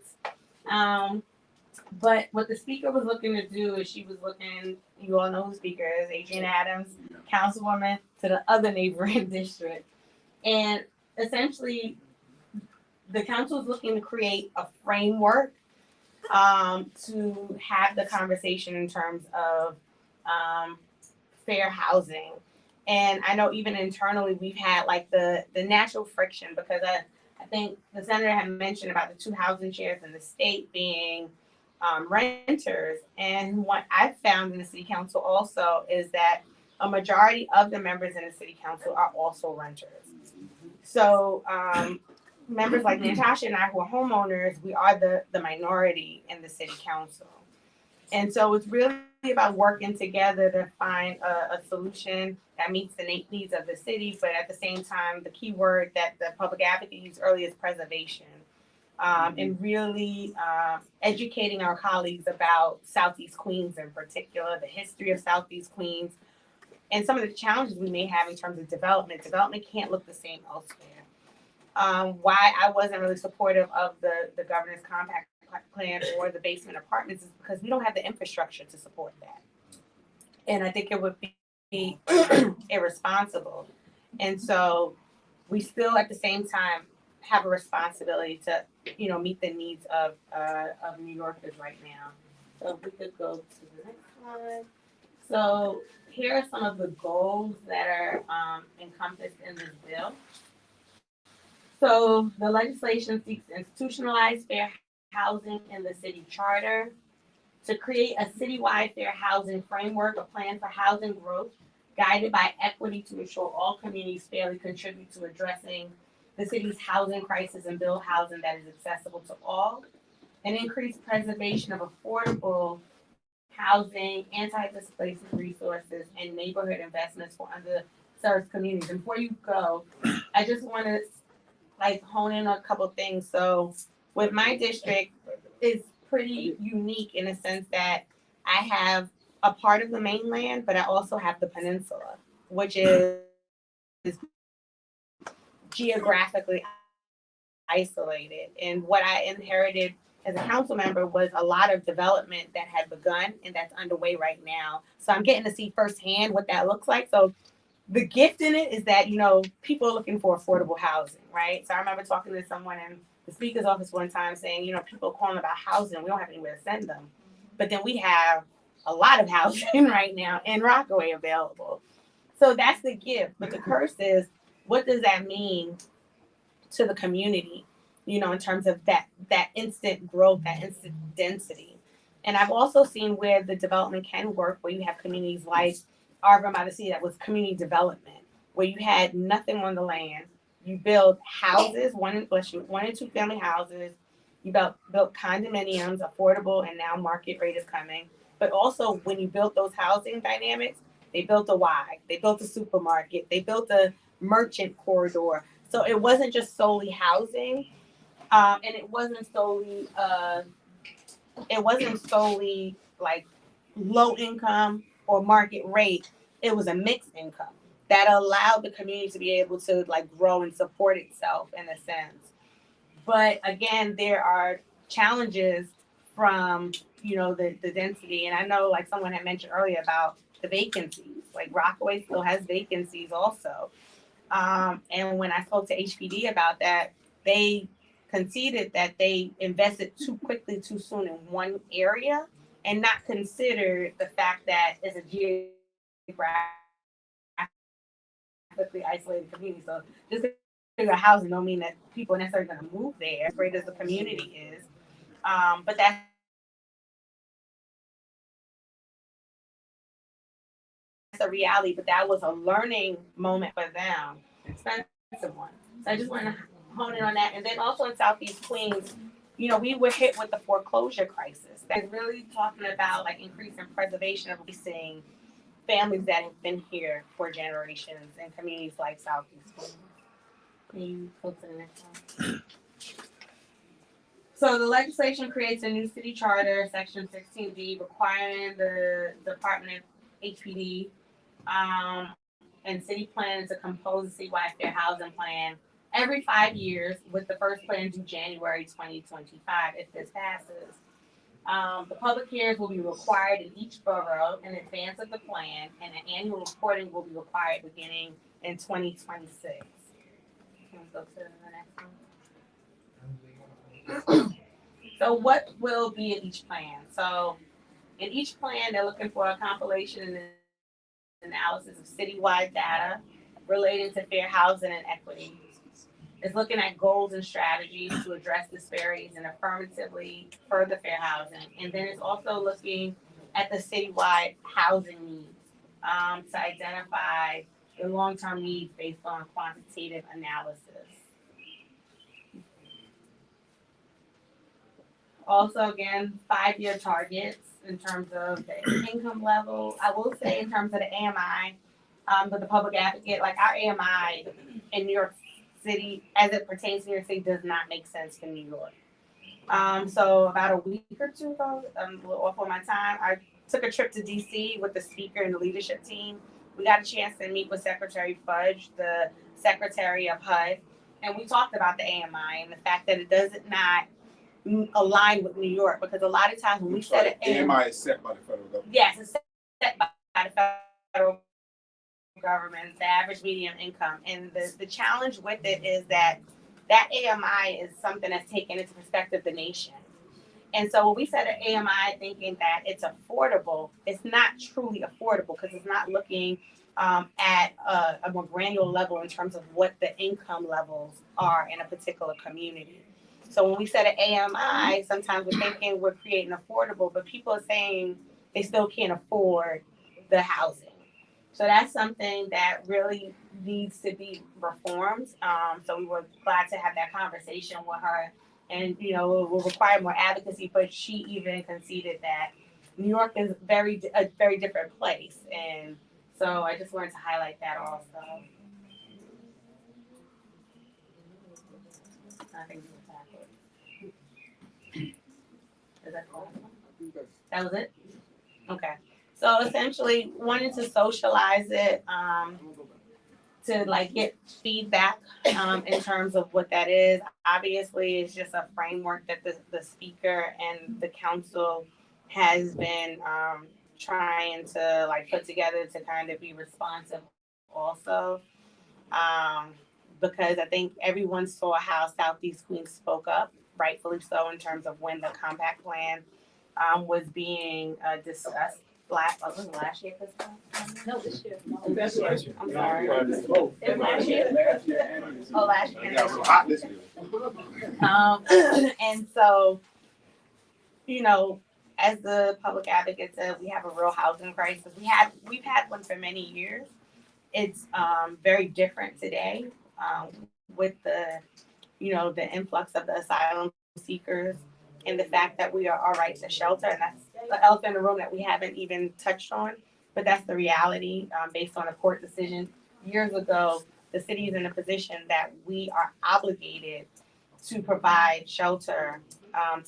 But what the speaker was looking to do is she was looking, you all know who the speaker is, Adrian Adams, councilwoman to the other neighboring district. And essentially, the council is looking to create a framework to have the conversation in terms of fair housing. And I know even internally we've had like the natural friction, because I think the senator had mentioned about the 2 housing chairs in the state being renters. And what I've found in the city council also is that a majority of the members in the city council are also renters. So members like Natasha and I, who are homeowners, we are the minority in the city council. And so it's really about working together to find a solution that meets the needs of the city, but at the same time, the key word that the public advocate used earlier is preservation. And really educating our colleagues about Southeast Queens in particular, the history of Southeast Queens, and some of the challenges we may have in terms of development. Development can't look the same elsewhere. Why I wasn't really supportive of the governor's compact plan or the basement apartments is because we don't have the infrastructure to support that. And I think it would be irresponsible. And so we still at the same time have a responsibility to, meet the needs of New Yorkers right now. So if we could go to the next slide. So here are some of the goals that are encompassed in this bill. So the legislation seeks to institutionalize fair housing in the city charter, to create a citywide fair housing framework, a plan for housing growth guided by equity to ensure all communities fairly contribute to addressing the city's housing crisis and build housing that is accessible to all, and increase preservation of affordable housing, anti-displacement resources, and neighborhood investments for underserved communities. And before you go, I just want to hone in on a couple things. So with my district, it's pretty unique in the sense that I have a part of the mainland, but I also have the peninsula, which is geographically isolated. And what I inherited as a council member was a lot of development that had begun and that's underway right now. So I'm getting to see firsthand what that looks like. So the gift in it is that, people are looking for affordable housing, right? So I remember talking to someone in the speaker's office one time saying, people calling about housing, we don't have anywhere to send them. But then we have a lot of housing right now in Rockaway available. So that's the gift. But the curse is, what does that mean to the community, in terms of that instant growth, that instant density? And I've also seen where the development can work, where you have communities like Arbor by the Sea that was community development, where you had nothing on the land. You build houses, one and two family houses. You built condominiums, affordable, and now market rate is coming. But also, when you built those housing dynamics, they built a Y, they built a supermarket, they built a merchant corridor. So it wasn't just solely housing, and it wasn't solely like low income or market rate. It was a mixed income that allowed the community to be able to like grow and support itself in a sense. But again, there are challenges from the density, and I know like someone had mentioned earlier about the vacancies. Like Rockaway still has vacancies also. And when I spoke to HPD about that, they conceded that they invested too quickly, too soon in one area, and not considered the fact that it's a geographically isolated community. So just because housing don't mean that people are necessarily going to move there, as great as the community is. But that's a reality. But that was a learning moment for them, expensive one. So I just want to hone in on that. And then also in Southeast Queens, we were hit with the foreclosure crisis. That's really talking about like increasing preservation of leasing families that have been here for generations in communities like Southeast Queens. Can you go to the next one? So the legislation creates a new city charter, section 16B, requiring the Department of HPD and city planners to compose a citywide fair housing plan every 5 years, with the first plan due January 2025 if this passes. The public hearings will be required in each borough in advance of the plan, and an annual reporting will be required beginning in 2026. Can we go to the next one? So what will be in each plan? So in each plan, they're looking for a compilation and analysis of citywide data relating to fair housing and equity. It's looking at goals and strategies to address disparities and affirmatively further fair housing. And then it's also looking at the citywide housing needs to identify the long-term needs based on quantitative analysis. Also, again, 5-year targets in terms of the income level. I will say in terms of the AMI, but the public advocate, like our AMI in New York City, as it pertains to New York City, does not make sense for New York. So about a week or two ago, I'm a little off on my time, I took a trip to DC with the speaker and the leadership team. We got a chance to meet with Secretary Fudge, the Secretary of HUD, and we talked about the AMI and the fact that it does not align with New York, because a lot of times when we set an AMI is set by the federal government. Yes, it's set by the federal government, the average median income. And the challenge with it is that AMI is something that's taken into perspective the nation. And so when we set an AMI thinking that it's affordable, it's not truly affordable, because it's not looking at a more granular level in terms of what the income levels are in a particular community. So when we set an AMI, sometimes we're thinking we're creating affordable, but people are saying they still can't afford the housing. So that's something that really needs to be reformed. So we were glad to have that conversation with her, and it will require more advocacy. But she even conceded that New York is a very different place, and so I just wanted to highlight that also. I think is that cool? That was it? Okay. So essentially wanting to socialize it, to like get feedback in terms of what that is. Obviously, it's just a framework that the speaker and the council has been trying to like put together to kind of be responsive also. Because I think everyone saw how Southeast Queens spoke up, rightfully so, in terms of when the compact plan was being discussed. Was it last year? No, this year. This year. I'm sorry. It was last year. Oh, last year. Yeah, so hot this year. And so, as the public advocate said, we have a real housing crisis. We've had one for many years. It's very different today with the influx of the asylum seekers and the fact that we are our right to shelter, and that's the elephant in the room that we haven't even touched on. But that's the reality based on a court decision years ago. The city is in a position that we are obligated to provide shelter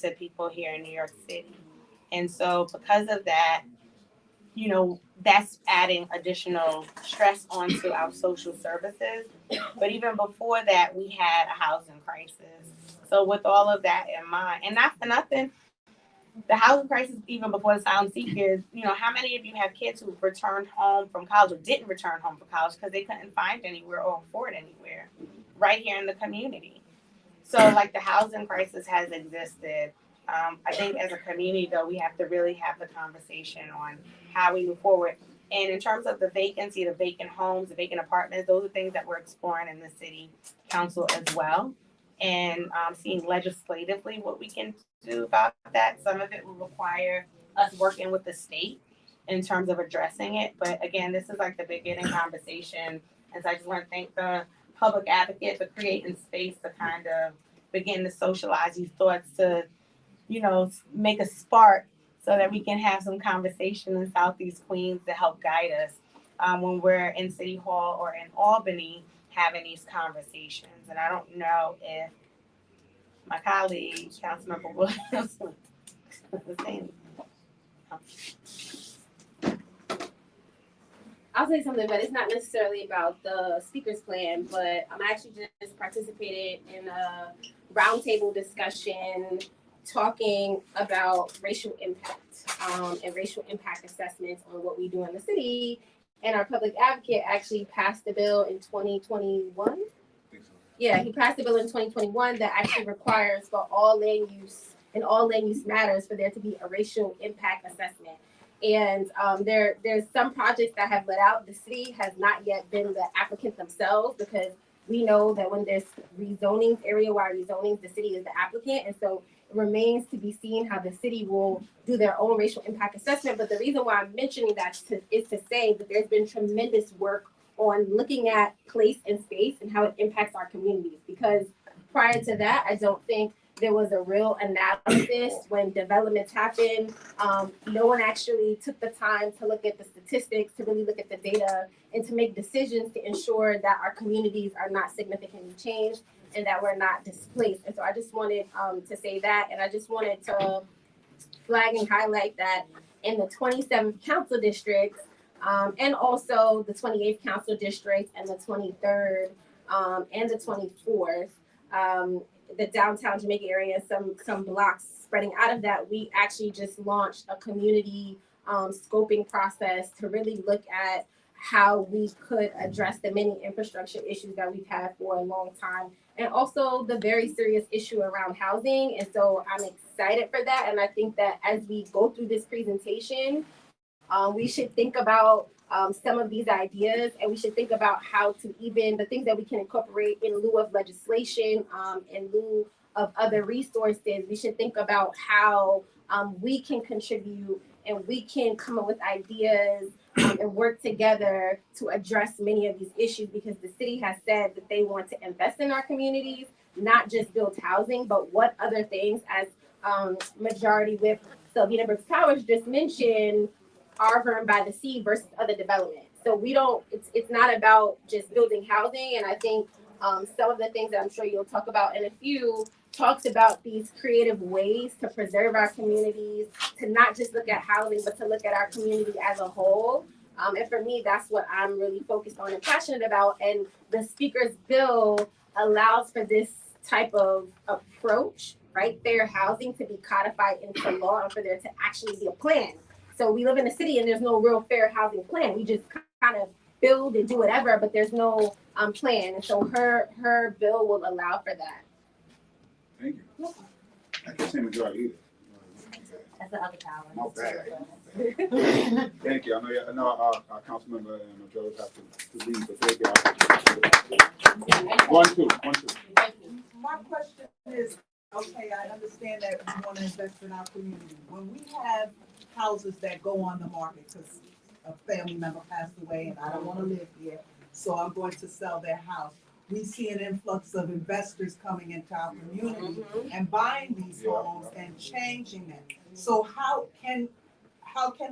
to people here in New York City. And so because of that, that's adding additional stress onto our social services. But even before that, we had a housing crisis. So with all of that in mind, and not for nothing, the housing crisis, even before the asylum seekers, how many of you have kids who returned home from college or didn't return home from college because they couldn't find anywhere or afford anywhere right here in the community? So like the housing crisis has existed. I think as a community, though, we have to really have the conversation on how we move forward. And in terms of the vacancy, the vacant homes, the vacant apartments, those are things that we're exploring in the city council as well. And seeing legislatively what we can do about that. Some of it will require us working with the state in terms of addressing it. But again, this is like the beginning conversation. And so I just want to thank the public advocate for creating space to kind of begin to socialize these thoughts to, make a spark so that we can have some conversation in Southeast Queens to help guide us when we're in City Hall or in Albany having these conversations. And I don't know if my colleague, Councilmember Williams, was saying. I'll say something, but it's not necessarily about the speaker's plan, but I'm actually just participated in a roundtable discussion talking about racial impact and racial impact assessments on what we do in the city. And our public advocate actually passed the bill in 2021. Yeah, he passed a bill in 2021 that actually requires for all land use and all land use matters for there to be a racial impact assessment. And there's some projects that have let out. The city has not yet been the applicant themselves because we know that when there's rezonings, area-wide rezonings, the city is the applicant. And so it remains to be seen how the city will do their own racial impact assessment. But the reason why I'm mentioning that is to say that there's been tremendous work on looking at place and space and how it impacts our communities. Because prior to that, I don't think there was a real analysis when developments happened. No one actually took the time to look at the statistics, to really look at the data, and to make decisions to ensure that our communities are not significantly changed and that we're not displaced. And so I just wanted to say that, and I just wanted to flag and highlight that in the 27th council districts, and also the 28th council district and the 23rd and the 24th, the downtown Jamaica area, some blocks spreading out of that, we actually just launched a community scoping process to really look at how we could address the many infrastructure issues that we've had for a long time, and also the very serious issue around housing. And so I'm excited for that. And I think that as we go through this presentation, we should think about some of these ideas, and we should think about how to even the things that we can incorporate in lieu of legislation, in lieu of other resources. We should think about how we can contribute and we can come up with ideas and work together to address many of these issues, because the city has said that they want to invest in our communities, not just build housing, but what other things, as Majority Whip Sylvina Brooks Powers just mentioned, Arvern by the Sea versus other development. So it's not about just building housing. And I think some of the things that I'm sure you'll talk about in a few talks about these creative ways to preserve our communities, to not just look at housing, but to look at our community as a whole. And for me, that's what I'm really focused on and passionate about. And the speaker's bill allows for this type of approach, right? Fair housing to be codified into law and for there to actually be a plan. So we live in a city and there's no real fair housing plan. We just kind of build and do whatever, but there's no plan. And so her bill will allow for that. Thank you. I can't say majority either. That's the other power. My bad. Thank you. I know our council member and majority have to leave, but thank you. One, two. My question is, Okay, I understand that we wanna invest in our community. When we have houses that go on the market, because a family member passed away and I don't wanna live here, so I'm going to sell their house. We see an influx of investors coming into our community and buying these homes and changing them. So how can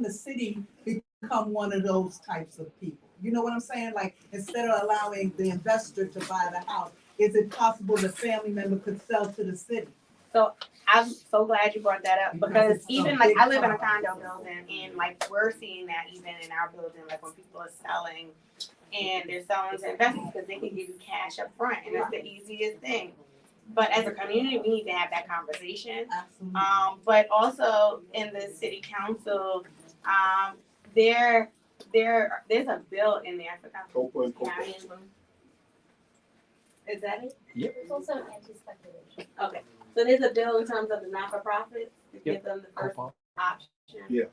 the city become one of those types of people? You know what I'm saying? Like, instead of allowing the investor to buy the house, is it possible the family member could sell to the city? So I'm so glad you brought that up because even like I live in a condo building and like we're seeing that even in our building, like when people are selling and they're selling to investors because they can give you cash up front and it's the easiest thing. But as a community, we need to have that conversation. But also in the city council, there's a bill in there. I forgot. Is that it? Yep. It's also an anti-speculation. Okay. So there's a bill in terms of the not-for-profits to give them the first option. Yeah.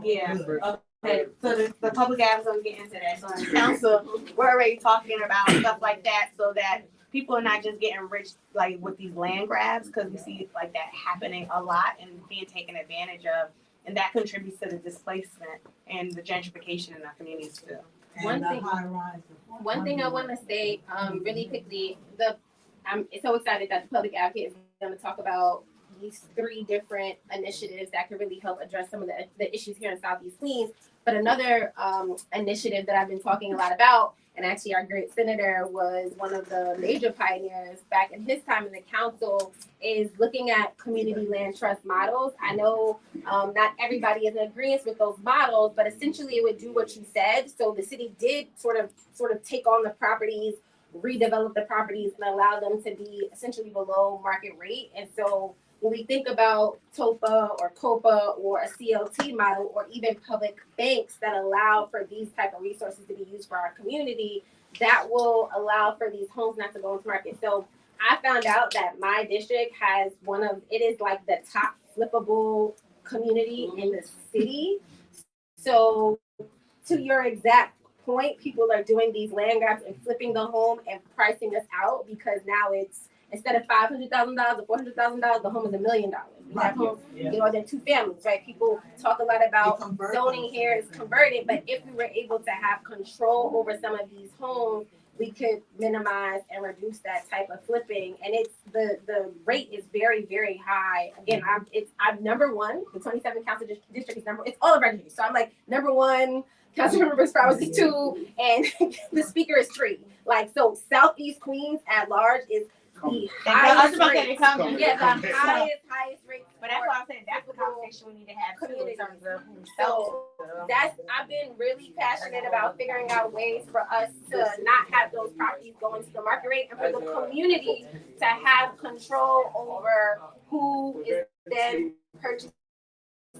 Yeah. Okay. So the public advocates gonna get into that. So in the council, we're already talking about stuff like that so that people are not just getting rich like with these land grabs because we see like that happening a lot and being taken advantage of, and that contributes to the displacement and the gentrification in our communities too. And One thing I want to say really quickly, I'm so excited that the public advocate is going to talk about these 3 different initiatives that could really help address some of the issues here in Southeast Queens. But another initiative that I've been talking a lot about, and actually our great senator was one of the major pioneers back in his time in the council, is looking at community land trust models. I know not everybody is in agreement with those models, but essentially it would do what you said. So the city did sort of take on the properties, redevelop the properties, and allow them to be essentially below market rate. And so when we think about TOPA or COPA or a CLT model or even public banks that allow for these type of resources to be used for our community, that will allow for these homes not to go into market. So I found out that my district has it is like the top flippable community in the city. So to your exact point, people are doing these land grabs and flipping the home and pricing us out because now it's, instead of $500,000 or $400,000, the home is $1 million. We have homes, they're 2 families, right? People talk a lot about zoning here is converted, but if we were able to have control over some of these homes, we could minimize and reduce that type of flipping. And it's the rate is very, very high. Again, I'm number 1. The 27th council district is number. It's all of our districts. So I'm like number 1. Councilmember Sprouse is 2, and the speaker is 3. Like, so Southeast Queens at large is the highest rate. Yeah, the highest rate. But that's why I'm saying that's the conversation we need to have too in terms of so I've been really passionate about figuring out ways for us to not have those properties go into the market rate and for the community to have control over who is then purchasing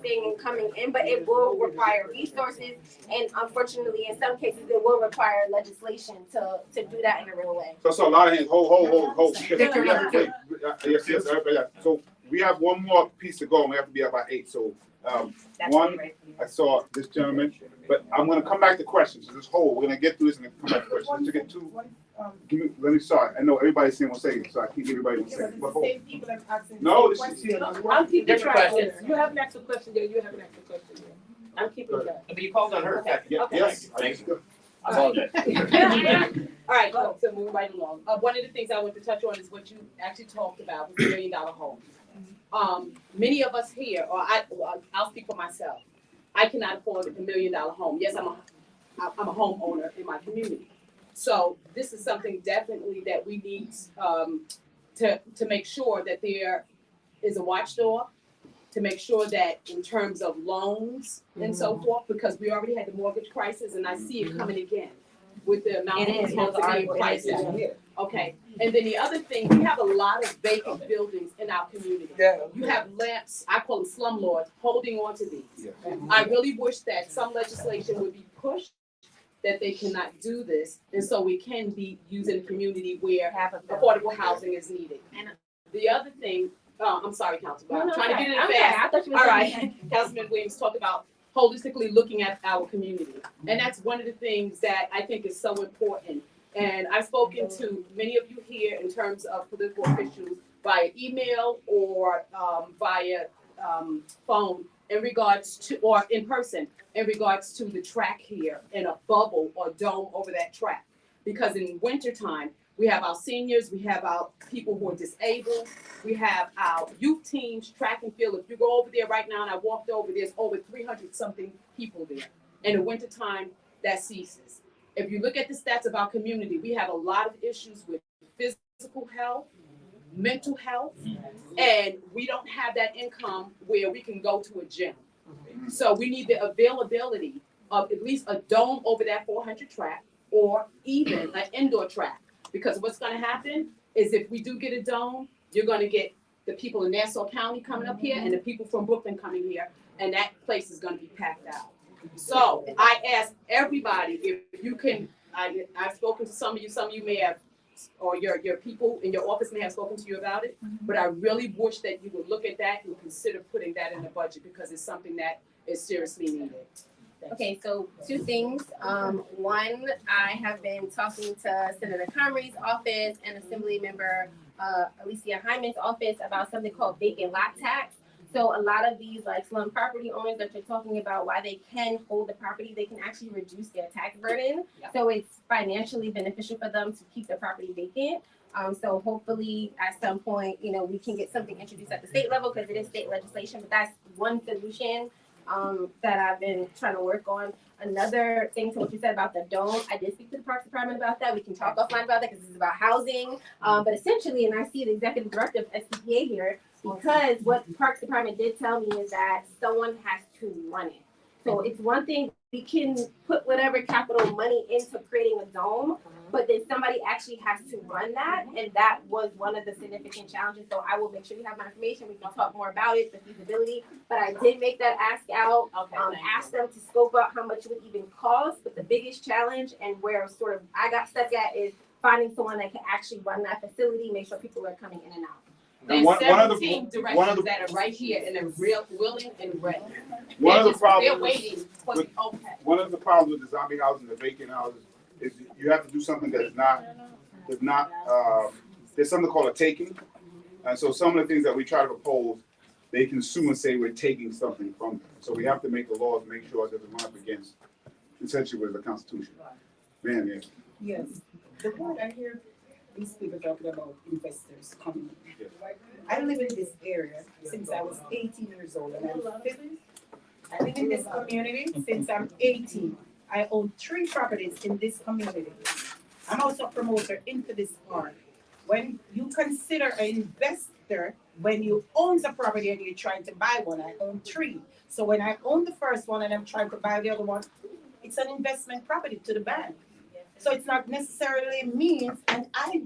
and coming in, but it will require resources, and unfortunately in some cases it will require legislation to do that in a real way. So a lot of hands, hold. Yes, everybody. So we have one more piece to go and we have to be up by 8. So I saw this gentleman, but I'm gonna come back to questions. So just hold, we're gonna get through this and then come back to questions. To get 2, let me start. I know everybody's saying 1 second, so I can't get everybody 1 second. But hold. No, this is here. I'm keeping track. You have an extra question there. You have an extra question there. I'm keeping track. But you called on her. Okay. Yes. Thanks. I apologize. All right, so moving right along. One of the things I want to touch on is what you actually talked about with the $1 million home. Many of us here, I'll speak for myself. I cannot afford a $1 million home. Yes, I'm a homeowner in my community. So this is something definitely that we need to make sure that there is a watchdog, to make sure that in terms of loans and so forth, because we already had the mortgage crisis and I see it coming again with the amount of homes being priced out. Okay, and then the other thing, we have a lot of vacant buildings in our community. You have lamps, I call them slumlords, holding on to these. I really wish that some legislation would be pushed that they cannot do this, and so we can be using a community where affordable housing is needed. And the other thing, I'm sorry, Councilman, I'm trying to get it fast. All right, Councilman Williams talked about holistically looking at our community, and that's one of the things that I think is so important. And I've spoken to many of you here in terms of political officials via email or via phone in regards to, or in person, in regards to the track here in a bubble or dome over that track. Because in wintertime, we have our seniors, we have our people who are disabled, we have our youth teams, track and field. If you go over there right now, and I walked over, there's over 300 something people there. In the wintertime, that ceases. If you look at the stats of our community, we have a lot of issues with physical health, mental health, and we don't have that income where we can go to a gym. So we need the availability of at least a dome over that 400 track or even an indoor track. Because what's gonna happen is if we do get a dome, you're gonna get the people in Nassau County coming up here and the people from Brooklyn coming here, and that place is gonna be packed out. So I ask everybody if you can, I've spoken to some of you may have, or your people in your office may have spoken to you about it, but I really wish that you would look at that and consider putting that in the budget because it's something that is seriously needed. Okay, so 2 things. One, I have been talking to Senator Comrie's office and Assembly Member Alicia Hyman's office about something called vacant lot tax. So a lot of these like slum property owners that you're talking about, why they can hold the property, they can actually reduce their tax burden. So it's financially beneficial for them to keep the property vacant. So hopefully at some point, you know, we can get something introduced at the state level because it is state legislation, but that's one solution that I've been trying to work on. Another thing to what you said about the dome, I did speak to the Parks Department about that. We can talk offline about that because this is about housing. But essentially, and I see the executive director of SCPA here, because what the Parks Department did tell me is that someone has to run it. So it's one thing, we can put whatever capital money into creating a dome, but then somebody actually has to run that, and that was one of the significant challenges. So I will make sure you have my information. We can talk more about it, the feasibility. But I did make that ask out, ask them to scope out how much it would even cost. But the biggest challenge and where sort of I got stuck at is finding someone that can actually run that facility, make sure people are coming in and out. There's 17 directions that are right here and they're real willing and ready. One of the They're problems waiting for the okay. One of the problems with the zombie houses, the vacant houses, is you have to do something that is not, there's something called a taking. And so some of the things that we try to propose, they consume and say we're taking something from them. So we have to make the laws, make sure it doesn't run up against essentially with the Constitution. Man, yes. Yes. The point I hear these people talking about investors coming in. Yes. I live in this area since I was 18 years old, and I live in this community since I'm 18. I own 3 properties in this community. I'm also a promoter into this park. When you consider an investor, when you own the property and you're trying to buy one, I own 3. So when I own the first one and I'm trying to buy the other one, it's an investment property to the bank. So it's not necessarily means, and I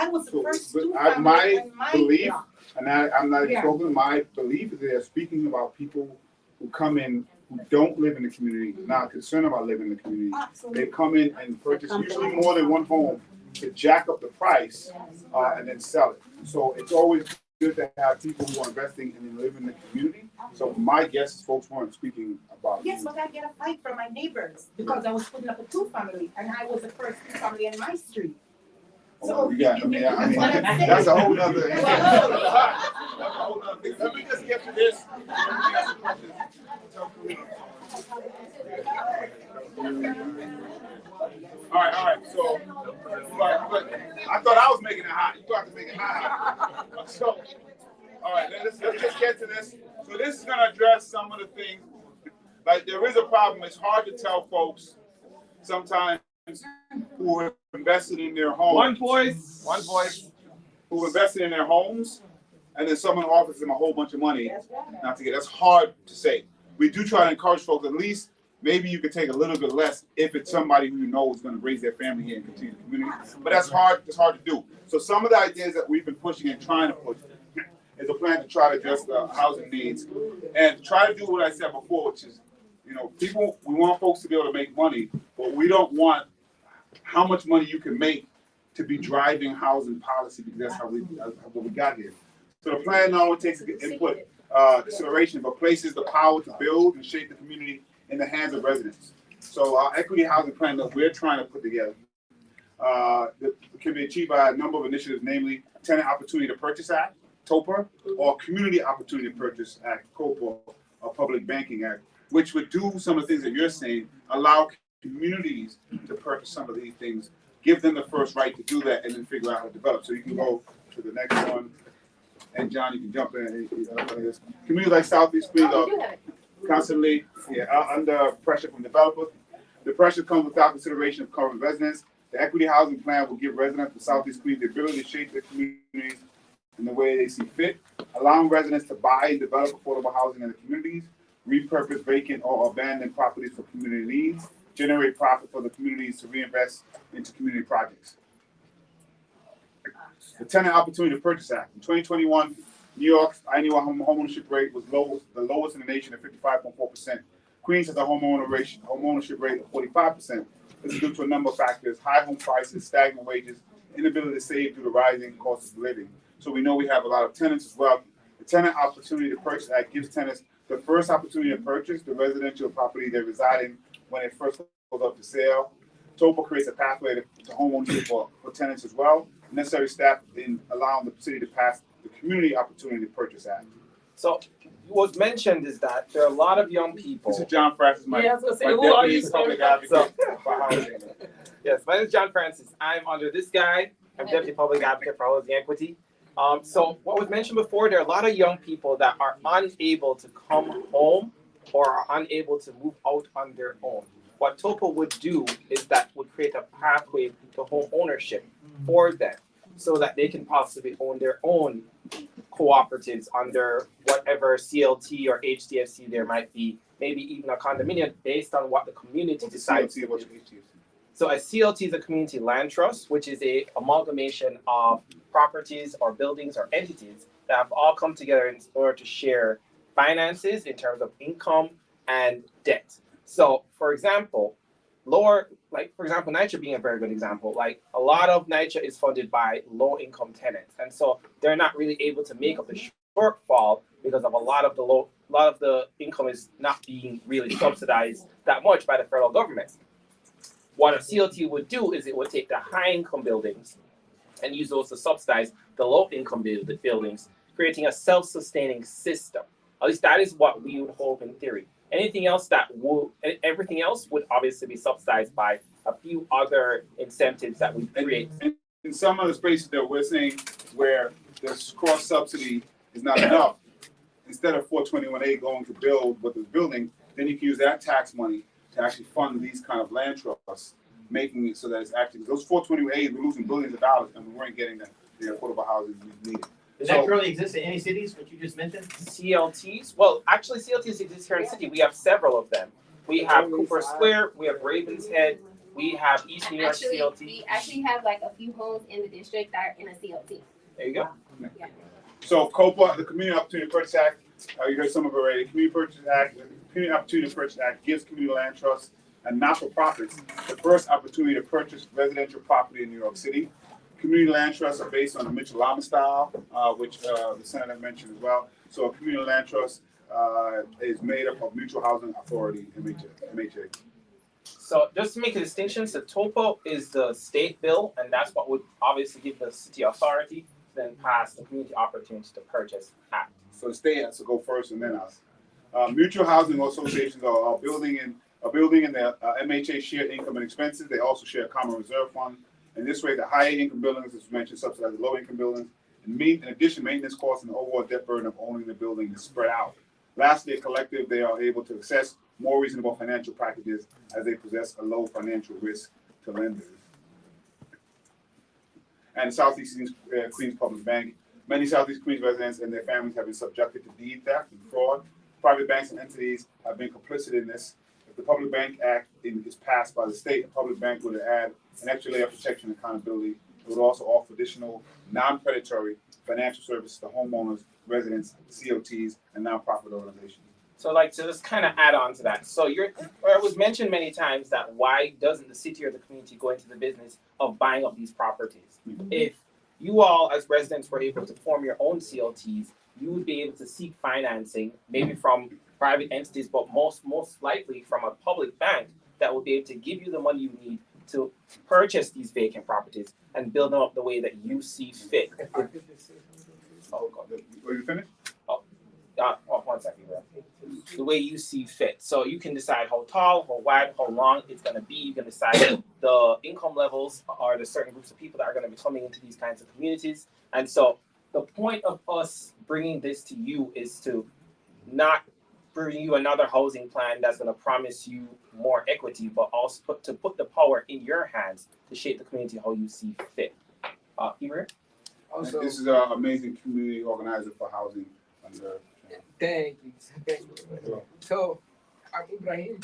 was the first to my belief, block. and I'm not even talking, my belief is that they're speaking about people who come in who don't live in the community, not concerned about living in the community. Absolutely. They come in and purchase usually more than one home to jack up the price and then sell it. So it's always good to have people who are investing and live in the community. So my guess is folks weren't speaking about. Yes, but I get a fight from my neighbors because I was putting up a 2-family and I was the first 2-family in my street. So I mean, that's a whole nother. That's a whole nother thing. Let me just get to this. All right. So, but I thought I was making it hot. You got to make it hot. So, all right, let's just get to this. So this is going to address some of the things. Like there is a problem. It's hard to tell folks sometimes who are invested in their homes. One voice. Who invested in their homes, and then someone offers them a whole bunch of money not to get. That's hard to say. We do try to encourage folks, at least maybe you could take a little bit less if it's somebody who you know is going to raise their family here and continue the community. But that's hard. It's hard to do. So some of the ideas that we've been pushing and trying to push is a plan to try to address the housing needs and try to do what I said before, which is, people, we want folks to be able to make money, but we don't want how much money you can make to be driving housing policy, because that's what we got here. So the plan not only takes input, consideration, but places the power to build and shape the community in the hands of residents. So our equity housing plan that we're trying to put together can be achieved by a number of initiatives, namely Tenant Opportunity to Purchase Act, TOPA, or Community Opportunity to Purchase Act, COPA, or Public Banking Act, which would do some of the things that you're saying, allow communities to purchase some of these things, give them the first right to do that, and then figure out how to develop. So you can go to the next one, and John, you can jump in. Communities like Southeast Queens are constantly under pressure from developers. The pressure comes without consideration of current residents. The equity housing plan will give residents of Southeast Queens the ability to shape their communities in the way they see fit, allowing residents to buy and develop affordable housing in the communities, repurpose vacant or abandoned properties for community needs, generate profit for the communities to reinvest into community projects. The Tenant Opportunity to Purchase Act. In 2021, New York's annual homeownership rate was the lowest in the nation at 55.4%. Queens has a homeownership rate of 45%. This is due to a number of factors: high home prices, stagnant wages, inability to save due to rising costs of living. So we know we have a lot of tenants as well. The Tenant Opportunity to Purchase Act gives tenants the first opportunity to purchase the residential property they're residing when it first goes up for sale. TOPA creates a pathway to homeownership for tenants as well. Necessary staff in allowing the city to pass the Community Opportunity to Purchase Act. So what's mentioned is that there are a lot of young people. This is John Francis, my who are you, public advocate for housing. Yes, my name is John Francis. I'm under this guy. I'm deputy public advocate for housing equity. So what was mentioned before, there are a lot of young people that are unable to come home or are unable to move out on their own. What TOPA would do is that would create a pathway to home ownership for them so that they can possibly own their own cooperatives under whatever CLT or HDFC there might be, maybe even a condominium based on what the community decides. So a CLT is a community land trust, which is a amalgamation of properties or buildings or entities that have all come together in order to share finances in terms of income and debt. So for example, NYCHA being a very good example, like a lot of NYCHA is funded by low income tenants. And so they're not really able to make up the shortfall because of a lot of the income is not being really subsidized that much by the federal government. What a CLT would do is it would take the high income buildings and use those to subsidize the low income buildings, creating a self-sustaining system. At least that is what we would hope in theory. Everything else would obviously be subsidized by a few other incentives that we create. In some of the spaces that we're saying where the cross subsidy is not enough, instead of 421A going to build what is building, then you can use that tax money to actually fund these kind of land trusts, making it so that it's actually, those 421As, we're losing billions of dollars and we weren't getting the affordable housing we needed. Does that currently exist in any cities, what you just mentioned? CLTs? Well, actually, CLTs exist here in the city. We have several of them. We have Cooper Square, we have Ravens Head, we have East New York CLT. We actually have like a few homes in the district that are in a CLT. There you go. Yeah. So COPA, the Community Opportunity to Purchase Act, you heard some of it already. Community Opportunity to Purchase Act gives community land trusts and not-for-profits the first opportunity to purchase residential property in New York City. Community land trusts are based on the Mitchell-Lama style, which the senator mentioned as well. So a community land trust is made up of Mutual Housing Authority, MHA. So just to make a distinction, so TOPA is the state bill, and that's what would obviously give the city authority to then pass the Community Opportunity to Purchase Act. So the state has to go first and then us. Mutual housing associations are a building and the MHA share income and expenses. They also share a common reserve fund. And this way, the higher income buildings, as mentioned, subsidize the low income buildings. And in addition, maintenance costs and the overall debt burden of owning the building is spread out. Lastly, a collective, they are able to access more reasonable financial practices as they possess a low financial risk to lenders. And Southeast Queens Public Bank. Many Southeast Queens residents and their families have been subjected to deed theft and fraud. Private banks and entities have been complicit in this. If the Public Bank Act is passed by the state, the public bank would add an extra layer of protection and accountability. It would also offer additional non-predatory financial services to homeowners, residents, COTs, and nonprofit organizations. So just kind of add on to that. So it was mentioned many times that why doesn't the city or the community go into the business of buying up these properties? Mm-hmm. If you all as residents were able to form your own CLTs, you would be able to seek financing, maybe from private entities, but most likely from a public bank that will be able to give you the money you need to purchase these vacant properties and build them up the way that you see fit. Oh, God. Are you finished? One second, bro. The way you see fit. So you can decide how tall, how wide, how long it's going to be. You can decide the income levels or the certain groups of people that are going to be coming into these kinds of communities. And so the point of us bringing this to you is to not bring you another housing plan that's going to promise you more equity, but also to put the power in your hands to shape the community how you see fit. Ibrahim? Also, this is an amazing community organizer for housing. Thank you. So, I'm Ibrahim.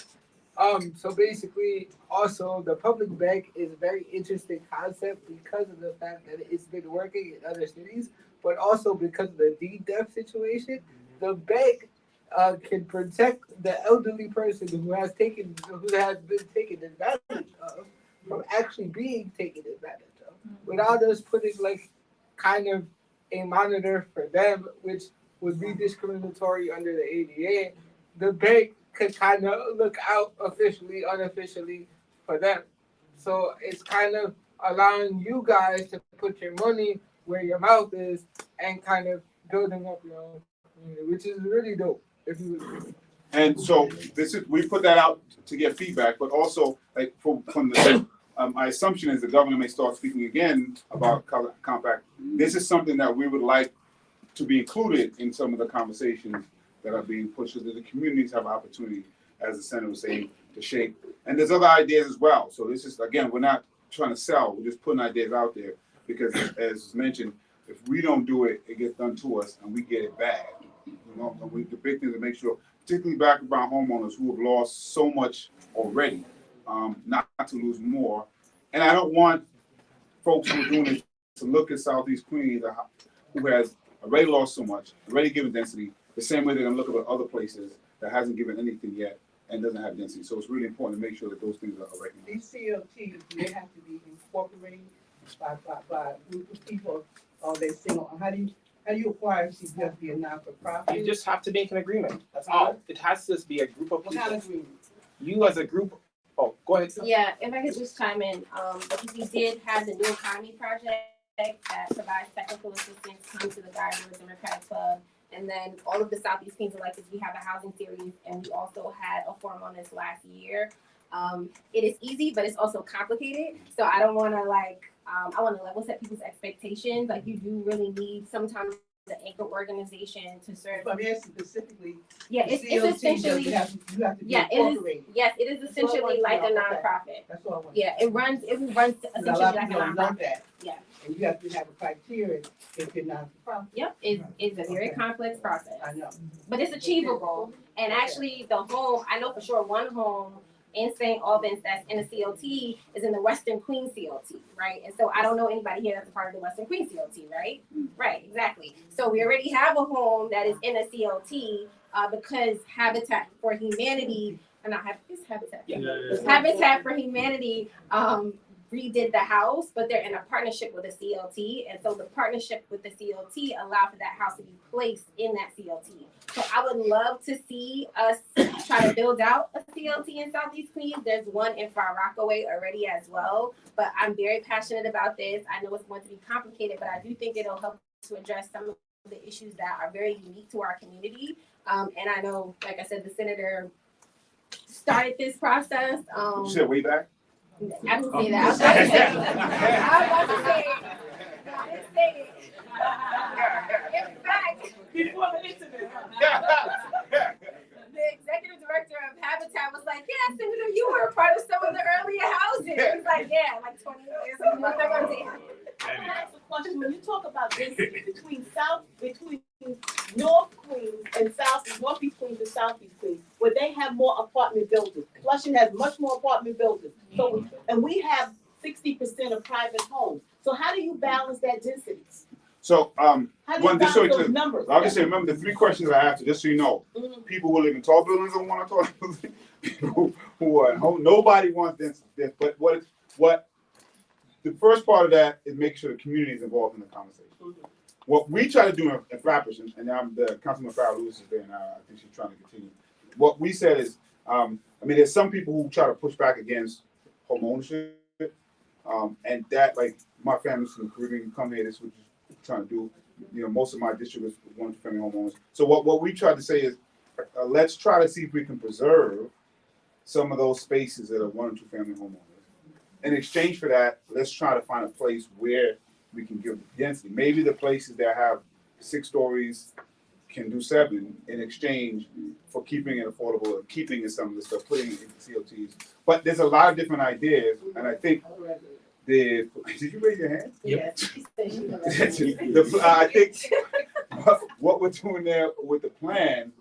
So basically, also the public bank is a very interesting concept because of the fact that it's been working in other cities, but also because of the deed theft situation. The bank can protect the elderly person who has been taken advantage of from actually being taken advantage of, without us putting like kind of a monitor for them, which would be discriminatory under the ADA. The bank could kind of look out officially, unofficially for them. So it's kind of allowing you guys to put your money where your mouth is and kind of building up your own community, which is really dope. If you would. And so we put that out to get feedback, but also like from the my assumption is the governor may start speaking again about compact. This is something that we would like to be included in some of the conversations that are being pushed so that the communities have opportunity, as the senator was saying, to shape. And there's other ideas as well. So this is, again, we're not trying to sell, we're just putting ideas out there because as mentioned, if we don't do it, it gets done to us and we get it bad. You know, the big thing is to make sure, particularly background homeowners who have lost so much already, not to lose more. And I don't want folks who are doing this to look at Southeast Queens who has already lost so much, already given density, the same way they're gonna look at other places that hasn't given anything yet and doesn't have density. So it's really important to make sure that those things are recognized. These CLTs, they have to be incorporated by a group of people, or they single. How do you acquire if you have to be a not-for-profit? You just have to make an agreement. That's all. It has to be a group of people. What kind of agreement? You as a group. Oh, go ahead. Yeah, if I could just chime in, because we did have the New Economy Project that provides technical assistance, come to the Guiders and Repair Club, and then all of the Southeast Queens electives, we have a housing series, and we also had a forum on this last year. It is easy, but it's also complicated. So I don't want to I want to level set people's expectations. Like, you do really need sometimes the anchor organization to serve. But yes, specifically. Yeah, it's essentially. You have to be incorporated. Yes, it is essentially like a nonprofit. That's what I want. Yeah, it runs essentially A lot of like a people don't know nonprofit. that. Yeah. And you have to have a criteria if you're not for profit. Yep, it's a very complex process. I know. But it's achievable. And actually, the home, I know for sure one home in St. Albans that's in a CLT is in the Western Queens CLT, right? And so I don't know anybody here that's a part of the Western Queens CLT, right? Right, exactly. So we already have a home that is in a CLT because Habitat for Humanity, it's Habitat. Yeah. Habitat for Humanity redid the house, but they're in a partnership with a CLT, and so the partnership with the CLT allowed for that house to be placed in that CLT. So I would love to see us try to build out a CLT in Southeast Queens. There's one in Far Rockaway already as well, but I'm very passionate about this. I know it's going to be complicated, but I do think it'll help to address some of the issues that are very unique to our community. And I know, like I said, the senator started this process. You said way back? I didn't say that. I was about to say it. I didn't say it. In fact, before the internet, the executive director of Habitat was like, "Yeah, Senator, you were a part of some of the earlier housing." He's like, "Yeah, like 20 years ago." Can I ask a question? When you talk about density between North Queens and Northeast Queens and Southeast Queens, where they have more apartment buildings. Flushing has much more apartment buildings. So, and we have 60% of private homes. So how do you balance that density? So, How do you balance those numbers? I'll just say, remember the three questions I asked you, just so you know. People who live in tall buildings don't want to talk buildings. People who are home, nobody wants this. But what the first part of that is making sure the community is involved in the conversation. What we try to do in Flappers, and the Councilman Farrah Lewis is there now, I think she's trying to continue. What we said is, there's some people who try to push back against home ownership, And that, like, my family's from the Caribbean, you come here, this is what you're trying to do. You know, most of my district is 1 to 2 family homeowners. So what we tried to say is, let's try to see if we can preserve some of those spaces that are 1 or 2 family homeowners. In exchange for that, let's try to find a place where we can give density. Maybe the places that have 6 stories can do 7 in exchange for keeping it affordable and keeping it some of the stuff, putting it into CLTs. But there's a lot of different ideas, and I think did you raise your hand? Yes. I think what we're doing there with the plan